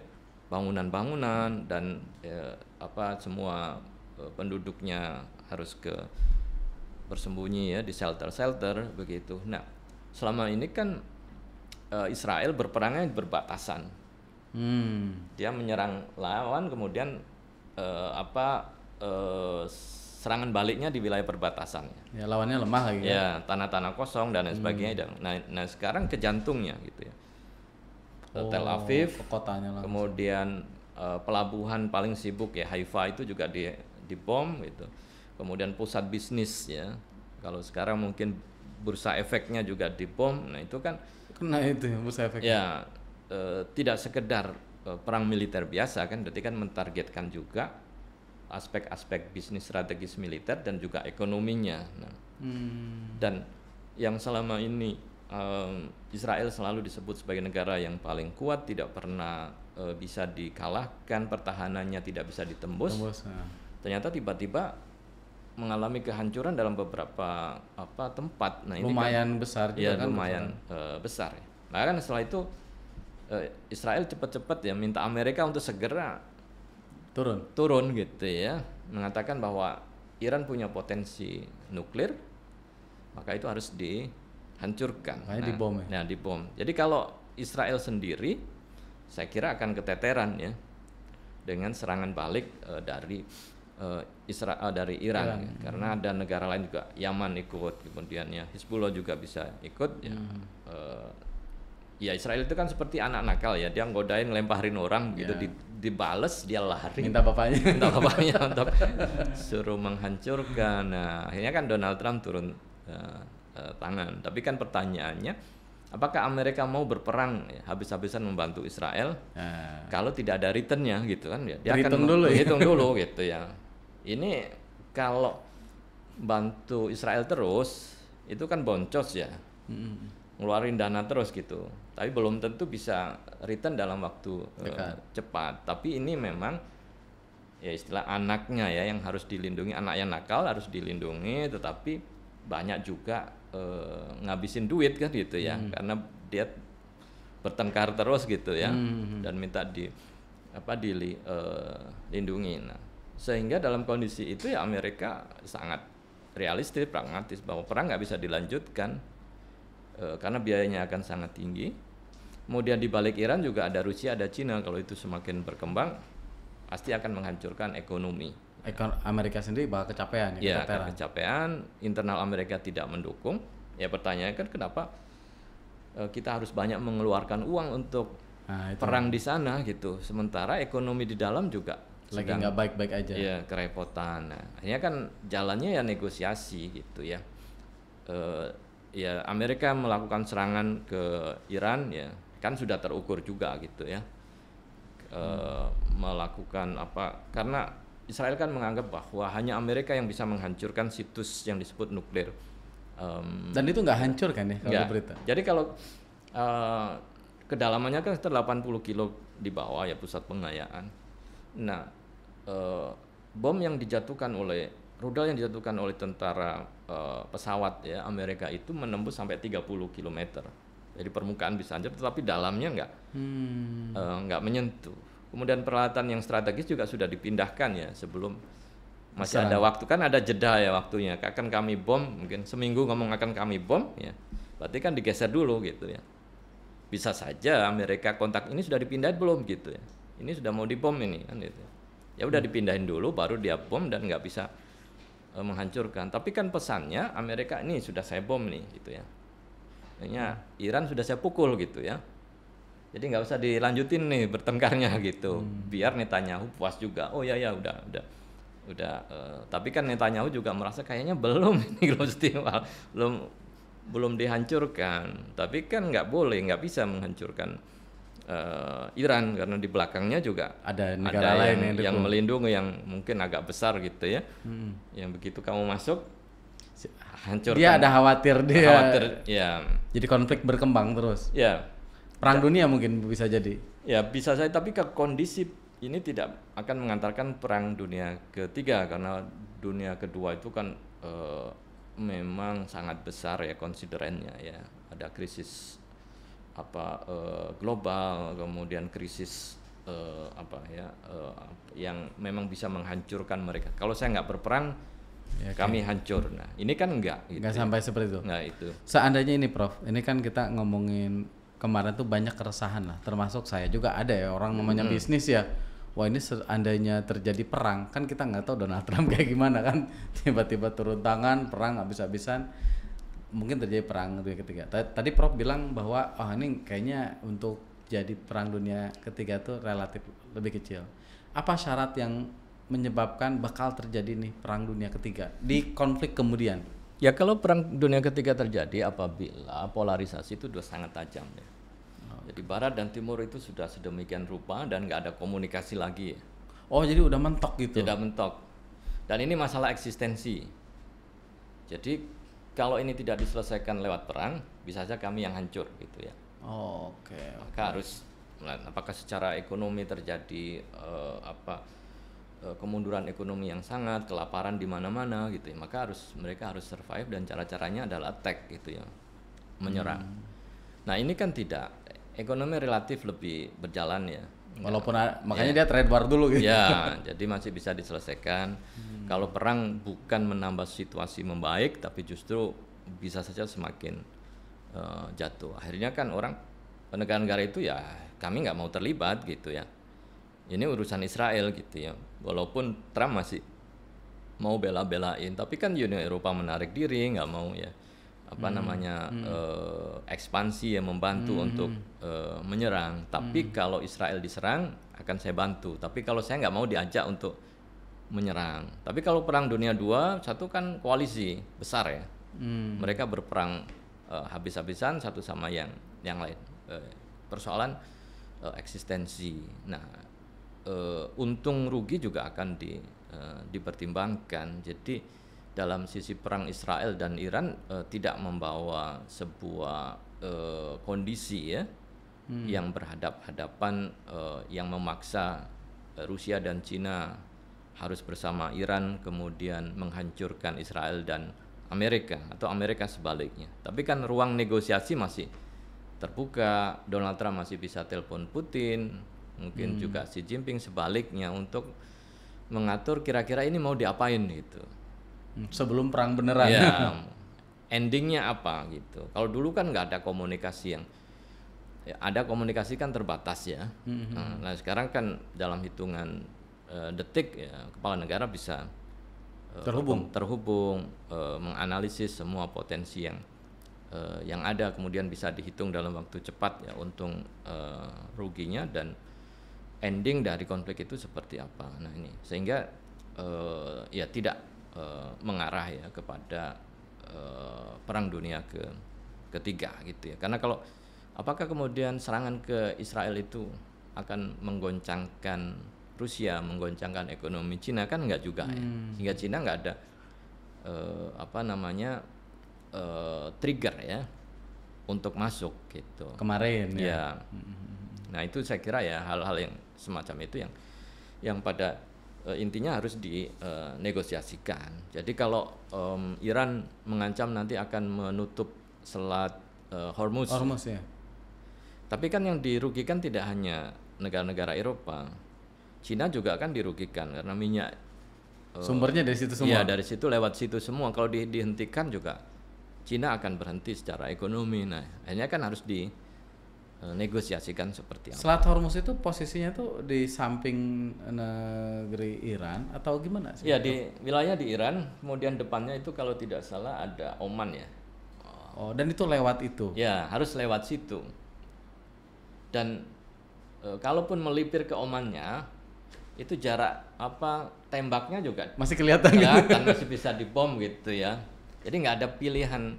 S1: bangunan-bangunan dan semua penduduknya harus bersembunyi ya di shelter begitu. Nah selama ini kan Israel berperangnya berbatasan. Dia menyerang lawan, kemudian serangan baliknya di wilayah perbatasan.
S2: Ya lawannya lemah lagi.
S1: Ya tanah-tanah kosong dan lain sebagainya. Nah sekarang ke jantungnya gitu ya. Tel Aviv,
S2: kotanya langsung.
S1: Kemudian pelabuhan paling sibuk ya Haifa itu juga dibom gitu. Kemudian pusat bisnis ya. Kalau sekarang mungkin bursa efeknya juga dibom. Nah itu kan
S2: kena itu ya bursa efek.
S1: Ya tidak sekedar perang militer biasa kan, berarti kan mentargetkan juga aspek-aspek bisnis strategis militer dan juga ekonominya. Nah, dan yang selama ini Israel selalu disebut sebagai negara yang paling kuat, tidak pernah bisa dikalahkan, pertahanannya tidak bisa ditembus. Ternyata tiba-tiba mengalami kehancuran dalam beberapa tempat. Nah, ini
S2: lumayan kan, besar juga
S1: ya, kan lumayan besar ya. Nah kan setelah itu Israel cepat-cepat ya minta Amerika untuk segera turun gitu ya, mengatakan bahwa Iran punya potensi nuklir, maka itu harus dihancurkan.
S2: Dibom ya.
S1: Nah dibom. Jadi kalau Israel sendiri, saya kira akan keteteran ya dengan serangan balik dari Israel dari Iran. Ya. Karena ada negara lain juga, Yaman ikut, kemudian ya Hizbullah juga bisa ikut. Ya. Ya Israel itu kan seperti anak nakal ya, dia ngodain ngelemparin orang gitu, dibales dia lari.
S2: Minta bapaknya
S1: untuk suruh menghancurkan. Nah akhirnya kan Donald Trump turun tangan. Tapi kan pertanyaannya, apakah Amerika mau berperang ya, habis-habisan membantu Israel kalau tidak ada returnnya gitu kan? Ya, dia akan hitung dulu gitu ya. Ini kalau bantu Israel terus itu kan boncos ya, ngeluarin dana terus gitu. Tapi belum tentu bisa return dalam waktu cepat. Tapi ini memang ya istilah anaknya ya yang harus dilindungi, anak yang nakal harus dilindungi, tetapi banyak juga ngabisin duit kan gitu ya, karena dia bertengkar terus gitu ya, dan minta dilindungi. Nah, sehingga dalam kondisi itu ya Amerika sangat realistis, pragmatis bahwa perang nggak bisa dilanjutkan karena biayanya akan sangat tinggi. Kemudian di balik Iran juga ada Rusia, ada Cina. Kalau itu semakin berkembang pasti akan menghancurkan ekonomi.
S2: Amerika sendiri bakal kecapean
S1: ya, kecapean, internal Amerika tidak mendukung. Ya pertanyaannya kan kenapa kita harus banyak mengeluarkan uang untuk perang di sana gitu. Sementara ekonomi di dalam juga
S2: lagi nggak baik-baik aja.
S1: Ya kerepotan. Nah, akhirnya kan jalannya ya negosiasi gitu ya. Ya Amerika melakukan serangan ke Iran ya kan sudah terukur juga gitu ya. Melakukan apa? Karena Israel kan menganggap bahwa hanya Amerika yang bisa menghancurkan situs yang disebut nuklir.
S2: Dan itu nggak hancur kan ya kalau berita?
S1: Jadi kalau kedalamannya kan 80 kilo di bawah ya pusat pengayaan. Nah, bom yang dijatuhkan oleh rudal yang dijatuhkan oleh tentara pesawat ya Amerika itu menembus sampai 30 km. Jadi permukaan bisa hancur, tetapi dalamnya nggak menyentuh. Kemudian peralatan yang strategis juga sudah dipindahkan ya sebelum masih ada waktu, kan ada jeda ya waktunya. Akan kami bom, mungkin seminggu ngomong akan kami bom ya, berarti kan digeser dulu gitu ya. Bisa saja Amerika kontak ini sudah dipindahin belum gitu ya. Ini sudah mau dibom ini kan gitu. Ya udah dipindahin dulu baru dia bom dan nggak bisa menghancurkan. Tapi kan pesannya Amerika ini sudah saya bom nih gitu ya. Kayaknya Iran sudah saya pukul gitu ya. Jadi nggak usah dilanjutin nih bertengkarnya gitu. Biar Netanyahu puas juga. Oh ya udah. Tapi kan Netanyahu juga merasa kayaknya belum ini istimewa, belum dihancurkan. Tapi kan nggak boleh, nggak bisa menghancurkan Iran karena di belakangnya juga
S2: ada negara lain
S1: yang melindungi yang mungkin agak besar gitu ya. Yang begitu kamu masuk hancurkan.
S2: Dia ada khawatir
S1: ya.
S2: Jadi konflik berkembang terus.
S1: Ya.
S2: Perang dunia mungkin bisa jadi.
S1: Ya bisa saja, tapi kondisi ini tidak akan mengantarkan perang dunia ketiga karena dunia kedua itu kan memang sangat besar ya konsiderannya ya. Ada krisis global, kemudian krisis yang memang bisa menghancurkan mereka. Kalau saya nggak berperang, kami hancur. Nah ini kan enggak.
S2: Nggak sampai seperti itu.
S1: Nah itu.
S2: Seandainya ini Prof, ini kan kita ngomongin kemarin tuh banyak keresahan lah, termasuk saya juga ada ya orang namanya bisnis ya. Wah ini seandainya terjadi perang, kan kita nggak tahu Donald Trump kayak gimana kan, tiba-tiba turun tangan, perang habis-habisan, mungkin terjadi perang dunia ketiga. Tadi Prof bilang bahwa ini kayaknya untuk jadi perang dunia ketiga tuh relatif lebih kecil. Apa syarat yang menyebabkan bakal terjadi nih perang dunia ketiga di konflik kemudian?
S1: Ya kalau perang dunia ketiga terjadi apabila polarisasi itu sudah sangat tajam ya. Jadi barat dan timur itu sudah sedemikian rupa dan nggak ada komunikasi lagi.
S2: Oh jadi udah mentok gitu?
S1: Tidak mentok. Dan ini masalah eksistensi. Jadi kalau ini tidak diselesaikan lewat perang, bisa saja kami yang hancur gitu ya.
S2: Oke.
S1: Maka harus, apakah secara ekonomi terjadi kemunduran ekonomi yang sangat, kelaparan di mana-mana gitu ya, maka mereka harus survive dan cara-caranya adalah attack gitu ya, menyerang. Nah ini kan tidak, ekonomi relatif lebih berjalan ya.
S2: Walaupun makanya dia trade war dulu gitu.
S1: Ya, jadi masih bisa diselesaikan. Kalau perang bukan menambah situasi membaik, tapi justru bisa saja semakin jatuh. Akhirnya kan negara-negara itu ya kami nggak mau terlibat gitu ya. Ini urusan Israel gitu ya. Walaupun Trump masih mau bela-belain, tapi kan Uni Eropa menarik diri, nggak mau ya ekspansi yang membantu untuk menyerang. Tapi kalau Israel diserang akan saya bantu. Tapi kalau saya nggak mau diajak untuk menyerang. Tapi kalau perang dunia 2, satu kan koalisi besar ya. Mereka berperang habis-habisan satu sama yang lain. Persoalan eksistensi. Nah, untung rugi juga akan dipertimbangkan. Jadi dalam sisi perang Israel dan Iran tidak membawa sebuah kondisi ya yang berhadap-hadapan yang memaksa Rusia dan Cina harus bersama Iran kemudian menghancurkan Israel dan Amerika, atau Amerika sebaliknya. Tapi kan ruang negosiasi masih terbuka. Donald Trump masih bisa telepon Putin, mungkin juga Xi Jinping sebaliknya, untuk mengatur kira-kira ini mau diapain gitu.
S2: Sebelum perang beneran.
S1: Ya, endingnya apa gitu. Kalau dulu kan nggak ada komunikasi yang ada komunikasi kan terbatas ya. Nah sekarang kan dalam hitungan detik ya, kepala negara bisa terhubung menganalisis semua potensi yang ada, kemudian bisa dihitung dalam waktu cepat ya untung ruginya dan ending dari konflik itu seperti apa. Nah ini sehingga ya tidak mengarah ya kepada perang dunia ketiga gitu ya. Karena kalau apakah kemudian serangan ke Israel itu akan menggoncangkan Rusia, menggoncangkan ekonomi Cina, kan enggak juga ya. Sehingga Cina enggak ada trigger ya untuk masuk gitu.
S2: Kemarin
S1: ya. Nah itu saya kira ya hal-hal yang semacam itu yang pada intinya harus dinegosiasikan. Jadi kalau Iran mengancam nanti akan menutup selat Hormuz
S2: ya.
S1: Tapi kan yang dirugikan tidak hanya negara-negara Eropa, Cina juga kan dirugikan karena minyak
S2: sumbernya dari situ semua.
S1: Iya, dari situ, lewat situ semua. Kalau dihentikan juga Cina akan berhenti secara ekonomi. Nah, akhirnya kan harus negosiasikan seperti apa.
S2: Selat Hormuz itu posisinya tuh di samping negeri Iran atau gimana sih?
S1: Ya, di wilayah di Iran, kemudian depannya itu kalau tidak salah ada Oman ya.
S2: Oh, dan itu lewat itu?
S1: Ya, harus lewat situ. Dan kalaupun melipir ke Omannya, itu jarak tembaknya juga
S2: masih kelihatan
S1: masih bisa dibom gitu ya. Jadi nggak ada pilihan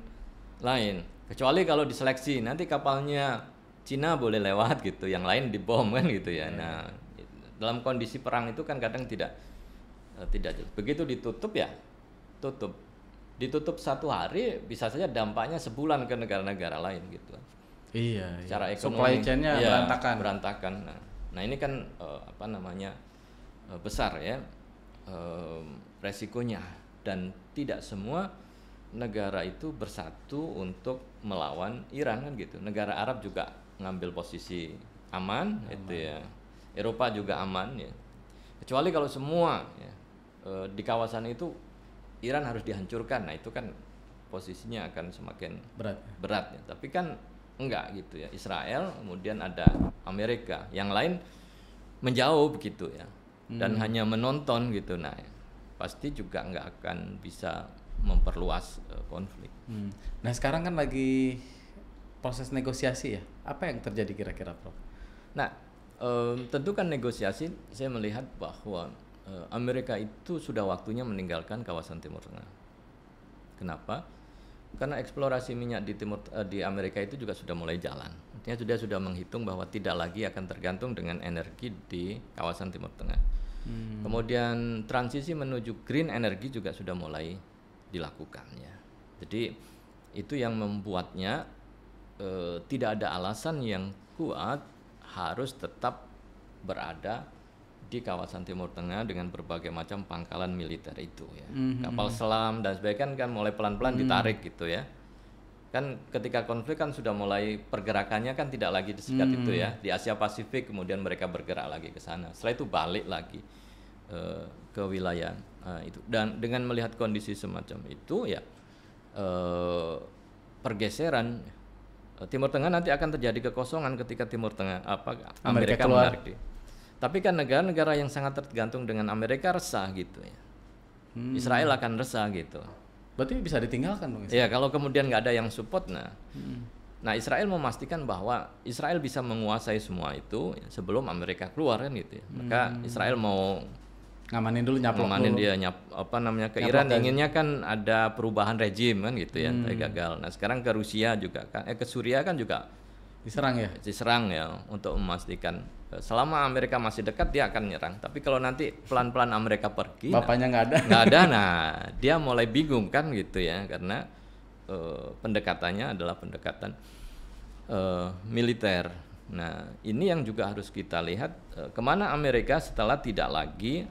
S1: lain kecuali kalau diseleksi nanti kapalnya Cina boleh lewat gitu, yang lain dibom kan gitu ya. Nah, dalam kondisi perang itu kan kadang tidak begitu ditutup ya ditutup satu hari bisa saja dampaknya sebulan ke negara-negara lain gitu.
S2: Iya.
S1: Secara ekonomi
S2: supply chain-nya
S1: berantakan. Nah ini kan besar ya resikonya, dan tidak semua negara itu bersatu untuk melawan Iran kan gitu. Negara Arab juga ngambil posisi aman. Itu ya. Eropa juga aman ya. Kecuali kalau semua ya, di kawasan itu Iran harus dihancurkan. Nah itu kan posisinya akan semakin berat ya. Tapi kan enggak gitu ya. Israel, kemudian ada Amerika, yang lain menjauh begitu ya. Dan hanya menonton gitu. Nah, pasti juga enggak akan bisa memperluas konflik.
S2: Nah, sekarang kan lagi proses negosiasi ya. Apa yang terjadi kira-kira, Prof?
S1: Nah, tentu kan negosiasi, saya melihat bahwa Amerika itu sudah waktunya meninggalkan kawasan Timur Tengah. Kenapa? Karena eksplorasi minyak di Amerika itu juga sudah mulai jalan. Artinya sudah menghitung bahwa tidak lagi akan tergantung dengan energi di kawasan Timur Tengah. Kemudian transisi menuju green energy juga sudah mulai dilakukan ya. Jadi itu yang membuatnya tidak ada alasan yang kuat harus tetap berada di kawasan Timur Tengah dengan berbagai macam pangkalan militer itu ya. Kapal selam dan sebagainya kan mulai pelan-pelan ditarik gitu ya. Kan ketika konflik kan sudah mulai pergerakannya kan tidak lagi disikat itu ya. Di Asia Pasifik kemudian mereka bergerak lagi ke sana. Setelah itu balik lagi ke wilayah itu. Dan dengan melihat kondisi semacam itu ya pergeseran Timur Tengah nanti akan terjadi kekosongan ketika Timur Tengah Amerika menarik diri. Tapi kan negara-negara yang sangat tergantung dengan Amerika resah gitu ya. Israel akan resah gitu.
S2: Berarti bisa ditinggalkan dong Israel?
S1: Ya kalau kemudian nggak ada yang support, nah Israel memastikan bahwa Israel bisa menguasai semua itu sebelum Amerika keluar kan gitu ya. Maka Israel mau
S2: Ngamanin dulu, nyaplok
S1: ngamanin
S2: dulu.
S1: dia ke Iran
S2: aja.
S1: inginnya kan ada perubahan rejim kan gitu ya, tapi gagal. Nah sekarang ke Rusia juga kan, ke Suriah kan juga diserang ya untuk memastikan selama Amerika masih dekat dia akan nyerang. Tapi kalau nanti pelan-pelan Amerika pergi,
S2: Bapaknya nggak
S1: ada, nah dia mulai bingung kan gitu ya, karena pendekatannya adalah pendekatan militer. Nah ini yang juga harus kita lihat kemana Amerika setelah tidak lagi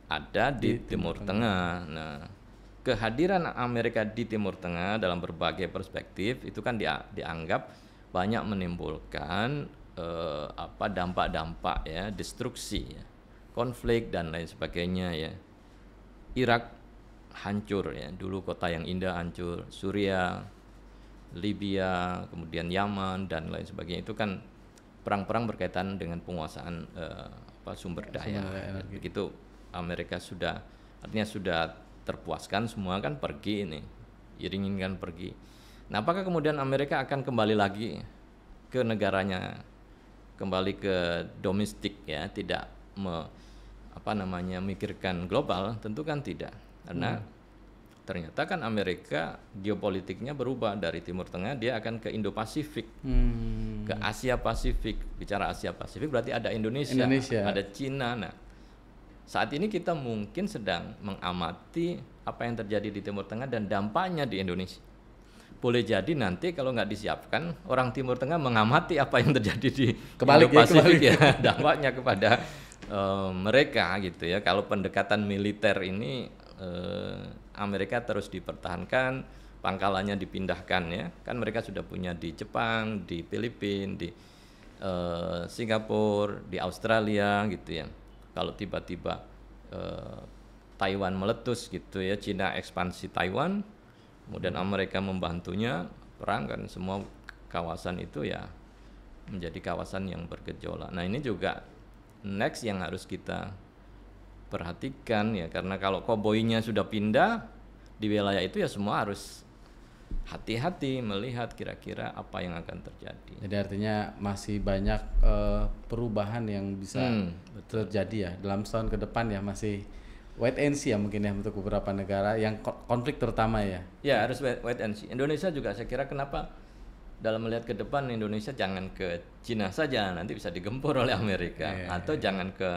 S1: ada di Timur Tengah. Nah kehadiran Amerika di Timur Tengah dalam berbagai perspektif itu kan dianggap banyak menimbulkan dampak-dampak ya, destruksi ya, konflik dan lain sebagainya ya. Irak hancur ya, dulu kota yang indah hancur, Suriah, Libya, kemudian Yaman dan lain sebagainya, itu kan perang-perang berkaitan dengan penguasaan sumber daya. Begitu Amerika artinya sudah terpuaskan semua kan pergi ini, iringinkan pergi. Nah, apakah kemudian Amerika akan kembali lagi ke negaranya, kembali ke domestik ya, tidak memikirkan global? Tentu kan tidak, karena ternyata kan Amerika geopolitiknya berubah dari Timur Tengah, dia akan ke Indo-Pasifik, ke Asia Pasifik. Bicara Asia Pasifik berarti ada Indonesia. Ada Cina. Nah, saat ini kita mungkin sedang mengamati apa yang terjadi di Timur Tengah dan dampaknya di Indonesia. Boleh jadi nanti kalau nggak disiapkan, orang Timur Tengah mengamati apa yang terjadi di Indo-Pasifik ya, dampaknya kepada mereka gitu ya. Kalau pendekatan militer ini Amerika terus dipertahankan, pangkalannya dipindahkan ya, kan mereka sudah punya di Jepang, di Filipina, di Singapura, di Australia gitu ya. Kalau tiba-tiba Taiwan meletus gitu ya, Cina ekspansi Taiwan, kemudian Amerika membantunya perang, kan semua kawasan itu ya menjadi kawasan yang bergejolak. Nah ini juga next yang harus kita perhatikan ya, karena kalau koboinya sudah pindah di wilayah itu ya semua harus hati-hati melihat kira-kira apa yang akan terjadi.
S2: Jadi artinya masih banyak perubahan yang bisa terjadi ya dalam setahun ke depan ya, masih wait and see ya mungkin ya untuk beberapa negara yang konflik terutama ya.
S1: Ya harus wait and see. Indonesia juga saya kira kenapa dalam melihat ke depan Indonesia jangan ke Cina saja, nanti bisa digempur oleh Amerika, atau jangan ke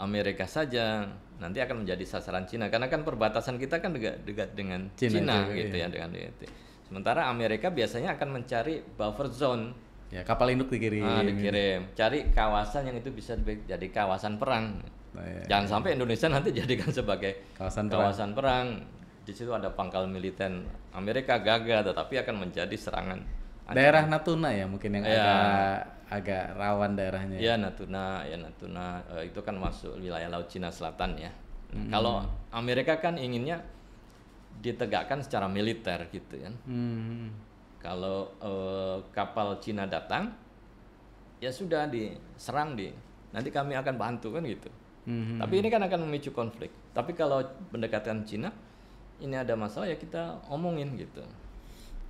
S1: Amerika saja, nanti akan menjadi sasaran Cina, karena kan perbatasan kita kan dekat dengan Cina gitu ya, dengan itu. Sementara Amerika biasanya akan mencari buffer zone.
S2: Ya, kapal induk dikirim.
S1: Cari kawasan yang itu bisa jadi kawasan perang. Jangan sampai Indonesia nanti jadikan sebagai kawasan perang. Di situ ada pangkal militer Amerika gagah, tetapi akan menjadi serangan.
S2: Daerah Natuna ya mungkin yang agak rawan daerahnya.
S1: Ya Natuna itu kan masuk wilayah Laut Cina Selatan ya. Kalau Amerika kan inginnya ditegakkan secara militer gitu kan. Kalau kapal Cina datang, ya sudah diserang nanti kami akan bantu kan gitu. Tapi ini kan akan memicu konflik. Tapi kalau pendekatan Cina, ini ada masalah ya kita omongin gitu.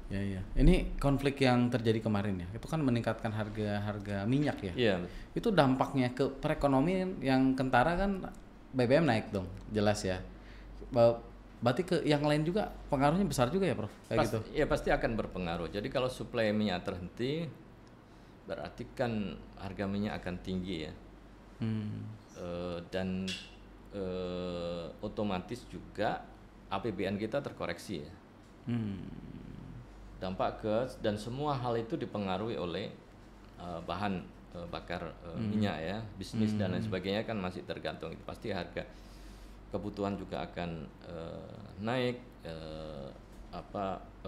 S2: Ya. Ini konflik yang terjadi kemarin ya, itu kan meningkatkan harga minyak ya.
S1: Iya.
S2: Itu dampaknya ke perekonomian yang kentara kan BBM naik dong, jelas ya. Berarti ke yang lain juga pengaruhnya besar juga ya, Prof? Gitu.
S1: Ya pasti akan berpengaruh. Jadi kalau suplai minyak terhenti, berarti kan harga minyak akan tinggi ya. Dan otomatis juga APBN kita terkoreksi ya. Dampak dan semua hal itu dipengaruhi oleh bahan bakar minyak ya, bisnis dan lain sebagainya kan masih tergantung itu. Pasti harga kebutuhan juga akan naik,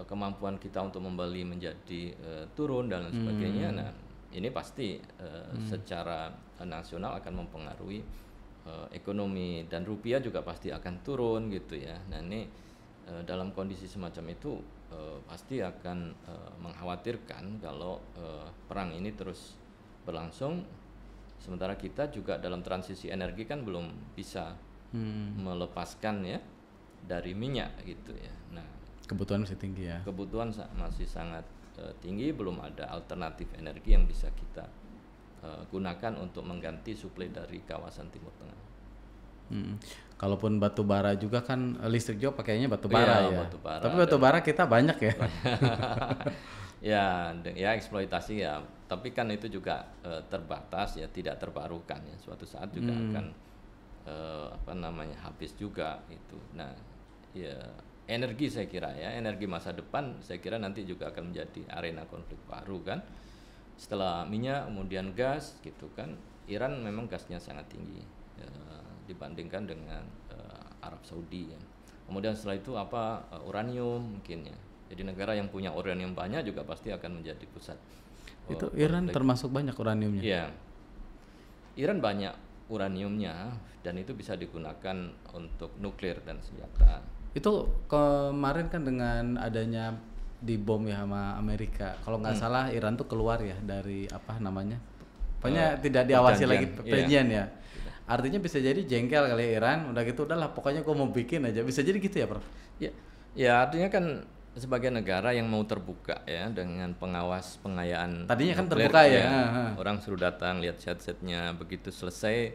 S1: kemampuan kita untuk membeli menjadi turun dan lain sebagainya. Nah ini pasti secara nasional akan mempengaruhi ekonomi, dan rupiah juga pasti akan turun gitu ya. Nah ini dalam kondisi semacam itu pasti akan mengkhawatirkan kalau perang ini terus berlangsung, sementara kita juga dalam transisi energi kan belum bisa melepaskan ya dari minyak gitu ya. Nah,
S2: kebutuhan masih tinggi ya.
S1: Kebutuhan masih sangat tinggi, belum ada alternatif energi yang bisa kita gunakan untuk mengganti suplai dari kawasan Timur Tengah.
S2: Kalaupun batu bara juga kan listrik juga pakainya batu bara ya.
S1: Batu bara.
S2: Tapi batu bara kita banyak ya.
S1: ya eksploitasi ya. Tapi kan itu juga terbatas ya, tidak terbarukan ya. Suatu saat juga akan habis juga itu. Nah, ya energi saya kira ya, energi masa depan saya kira nanti juga akan menjadi arena konflik baru kan. Setelah minyak kemudian gas gitu kan. Iran memang gasnya sangat tinggi dibandingkan dengan Arab Saudi ya. Kemudian setelah itu uranium mungkin ya. Jadi negara yang punya uranium banyak juga pasti akan menjadi pusat.
S2: Itu Iran termasuk banyak uraniumnya.
S1: Iya. Iran banyak uraniumnya dan itu bisa digunakan untuk nuklir dan senjata.
S2: Itu kemarin kan dengan adanya dibom ya sama Amerika. Kalau nggak salah Iran tuh keluar ya dari pokoknya tidak diawasi lagi perjanjian ya. Artinya bisa jadi jengkel kali Iran, udah gitu udahlah pokoknya gua mau bikin aja. Bisa jadi gitu ya, Prof?
S1: Ya artinya kan sebagai negara yang mau terbuka ya dengan pengawas pengayaan
S2: tadinya kan
S1: nuklir,
S2: terbuka ya.
S1: Orang suruh datang lihat set-setnya, begitu selesai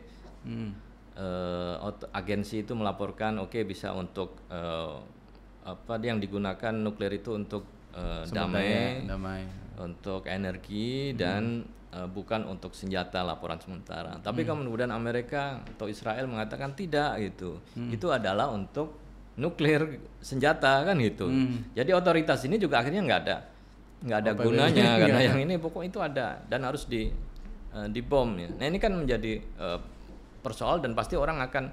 S1: agensi itu melaporkan bisa untuk yang digunakan nuklir itu untuk damai, untuk energi dan bukan untuk senjata, laporan sementara. Tapi kemudian Amerika atau Israel mengatakan tidak gitu. Itu adalah untuk nuklir senjata kan gitu. Jadi otoritas ini juga akhirnya nggak ada gunanya karena yang ini pokok itu ada dan harus dibom ya. Nah ini kan menjadi persoal dan pasti orang akan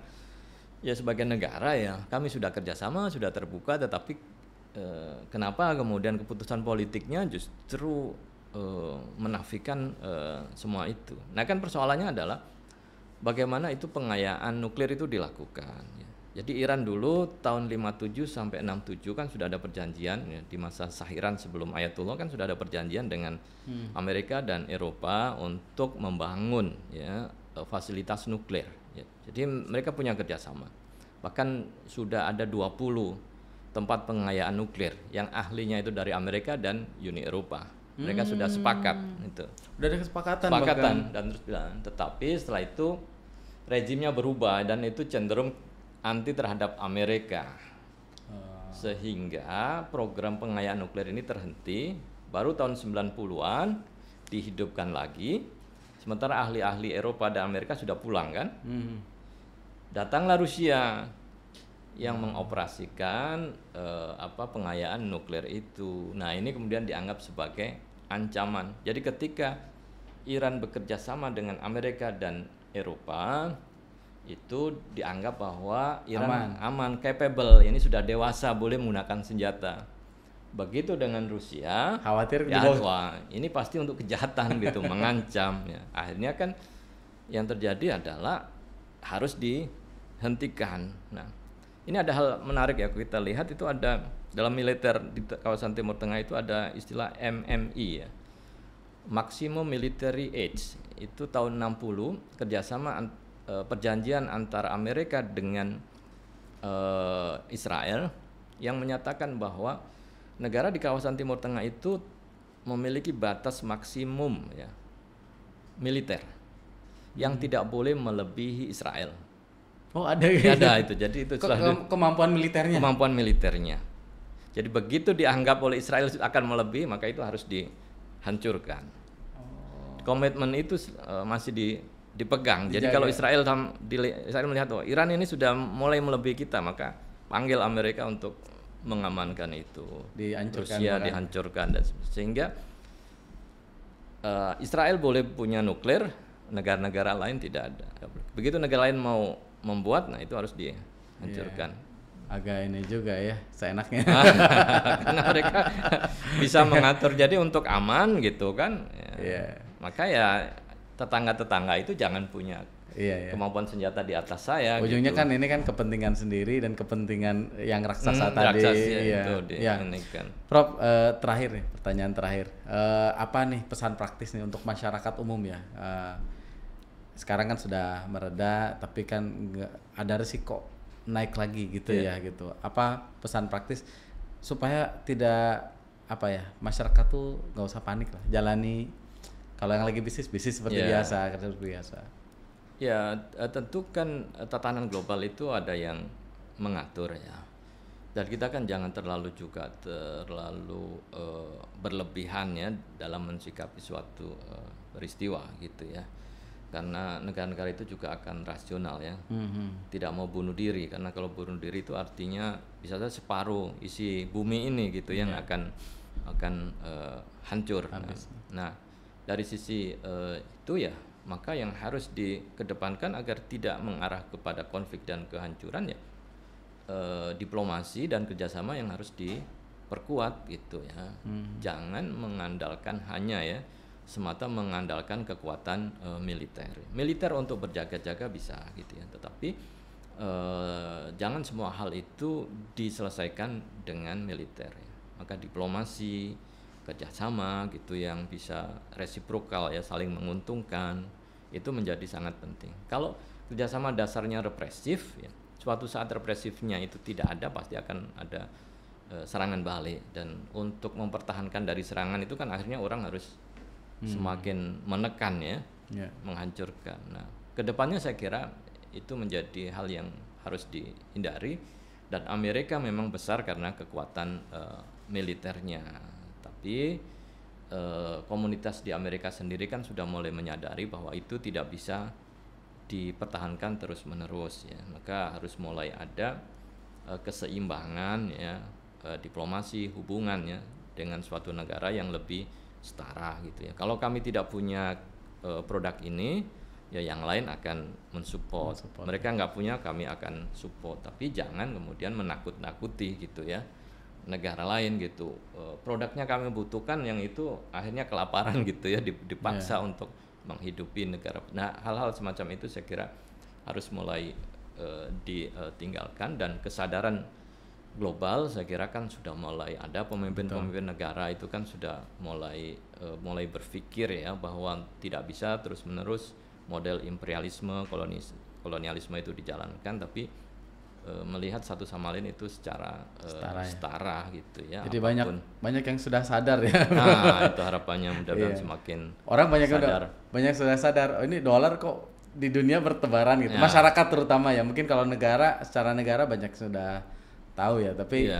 S1: ya sebagai negara ya kami sudah kerjasama sudah terbuka tetapi kenapa kemudian keputusan politiknya justru menafikan semua itu. Nah kan persoalannya adalah bagaimana itu pengayaan nuklir itu dilakukan ya. Jadi Iran dulu tahun 57 sampai 67 kan sudah ada perjanjian ya, di masa Sahiran sebelum Ayatullah kan sudah ada perjanjian dengan Amerika dan Eropa untuk membangun ya fasilitas nuklir ya. Jadi mereka punya kerjasama. Bahkan sudah ada 20 tempat pengayaan nuklir yang ahlinya itu dari Amerika dan Uni Eropa. Mereka sudah sepakat itu.
S2: Udah ada kesepakatan
S1: dan terus bilang, tetapi setelah itu rezimnya berubah dan itu cenderung anti terhadap Amerika. Sehingga program pengayaan nuklir ini terhenti, baru tahun 90-an dihidupkan lagi. Sementara ahli-ahli Eropa dan Amerika sudah pulang kan. Datanglah Rusia yang mengoperasikan pengayaan nuklir itu. Nah, ini kemudian dianggap sebagai ancaman. Jadi ketika Iran bekerja sama dengan Amerika dan Eropa, itu dianggap bahwa Iran aman, capable, ini sudah dewasa, boleh menggunakan senjata. Begitu dengan Rusia,
S2: khawatir
S1: wah, ini pasti untuk kejahatan gitu, mengancam ya. Akhirnya kan yang terjadi adalah harus dihentikan. Nah, ini ada hal menarik ya, kita lihat itu ada dalam militer di kawasan Timur Tengah itu ada istilah MMI ya, Maximum Military Age. Itu tahun 60 kerjasama perjanjian antara Amerika dengan Israel yang menyatakan bahwa negara di kawasan Timur Tengah itu memiliki batas maksimum ya militer yang tidak boleh melebihi Israel.
S2: Oh ada
S1: itu. Jadi itu
S2: kemampuan
S1: militernya. Jadi begitu dianggap oleh Israel akan melebihi, maka itu harus dihancurkan. Komitmen itu masih dipegang. Jadi kalau Israel melihat Iran ini sudah mulai melebihi kita, maka panggil Amerika untuk mengamankan itu. Rusia dihancurkan dan sehingga Israel boleh punya nuklir, negara-negara lain tidak ada. Begitu negara lain mau membuat, nah itu harus dihancurkan.
S2: Agak ini juga ya, seenaknya.
S1: Karena mereka bisa mengatur. Jadi untuk aman gitu kan. Maka ya tetangga-tetangga itu jangan punya kemampuan senjata di atas saya.
S2: Ujungnya
S1: gitu.
S2: kan ini kan kepentingan sendiri dan kepentingan yang raksasa tadi.
S1: Kan.
S2: Prof, terakhir nih, pertanyaan terakhir. Apa nih pesan praktis nih untuk masyarakat umum ya? sekarang kan sudah mereda, tapi kan ada risiko naik lagi gitu ya gitu. Apa pesan praktis supaya tidak masyarakat tuh nggak usah panik lah, jalani kalau yang lagi bisnis seperti biasa, kerja seperti biasa.
S1: Ya tentu kan tatanan global itu ada yang mengatur ya. Dan kita kan jangan terlalu berlebihan ya dalam mensikapi suatu peristiwa gitu ya. Karena negara-negara itu juga akan rasional ya, tidak mau bunuh diri, karena kalau bunuh diri itu artinya bisa saja separuh isi bumi ini gitu yang akan hancur. Nah dari sisi itu ya, maka yang harus dikedepankan agar tidak mengarah kepada konflik dan kehancuran ya, diplomasi dan kerjasama yang harus diperkuat gitu ya. Jangan mengandalkan hanya ya semata mengandalkan kekuatan militer untuk berjaga-jaga bisa gitu ya, tetapi jangan semua hal itu diselesaikan dengan militer ya. Maka diplomasi, kerjasama gitu yang bisa resiprokal ya, saling menguntungkan, itu menjadi sangat penting. Kalau kerjasama dasarnya represif ya, suatu saat represifnya itu tidak ada, pasti akan ada serangan balik, dan untuk mempertahankan dari serangan itu kan akhirnya orang harus semakin menekan ya, menghancurkan. Nah, kedepannya saya kira itu menjadi hal yang harus dihindari, dan Amerika memang besar karena kekuatan militernya, tapi komunitas di Amerika sendiri kan sudah mulai menyadari bahwa itu tidak bisa dipertahankan terus-menerus ya, maka harus mulai ada keseimbangan ya, diplomasi hubungannya dengan suatu negara yang lebih setara gitu ya. Kalau kami tidak punya produk ini, ya yang lain akan mensupport. Mereka nggak punya, kami akan support. Tapi jangan kemudian menakut-nakuti gitu ya negara lain gitu. Produknya kami butuhkan, yang itu akhirnya kelaparan gitu ya, dipaksa untuk menghidupi negara. Nah, hal-hal semacam itu saya kira harus mulai ditinggalkan, dan kesadaran global saya kira kan sudah mulai ada, pemimpin-pemimpin negara itu kan sudah mulai berpikir ya bahwa tidak bisa terus-menerus model imperialisme, kolonialisme itu dijalankan, tapi melihat satu sama lain itu secara setara gitu ya.
S2: Jadi banyak yang sudah sadar ya.
S1: Nah, itu harapannya mudah-mudahan semakin
S2: orang
S1: sadar.
S2: banyak sudah sadar. Oh, ini dolar kok di dunia bertebaran gitu. Masyarakat terutama ya. Mungkin kalau secara negara banyak sudah tahu ya, tapi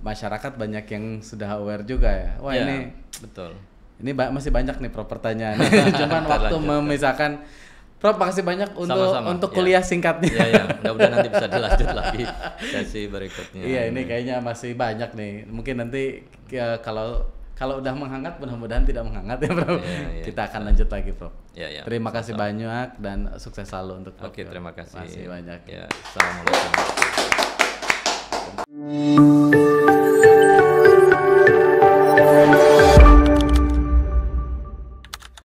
S2: masyarakat banyak yang sudah aware juga ya. Wah ini
S1: betul.
S2: Ini masih banyak nih pertanyaan. Cuman waktu memisahkan. Prof, makasih banyak untuk kuliah singkatnya.
S1: Iya, mudah-mudahan nanti bisa dilanjut lagi sesi berikutnya.
S2: Iya, ini kayaknya masih banyak nih. Mungkin nanti kalau udah menghangat, mudah-mudahan tidak menghangat ya, Prof. Kita akan lanjut lagi, Prof. Terima kasih banyak dan sukses selalu untuk Prof.
S1: Oke, terima kasih.
S2: Masih banyak.
S1: Assalamualaikum.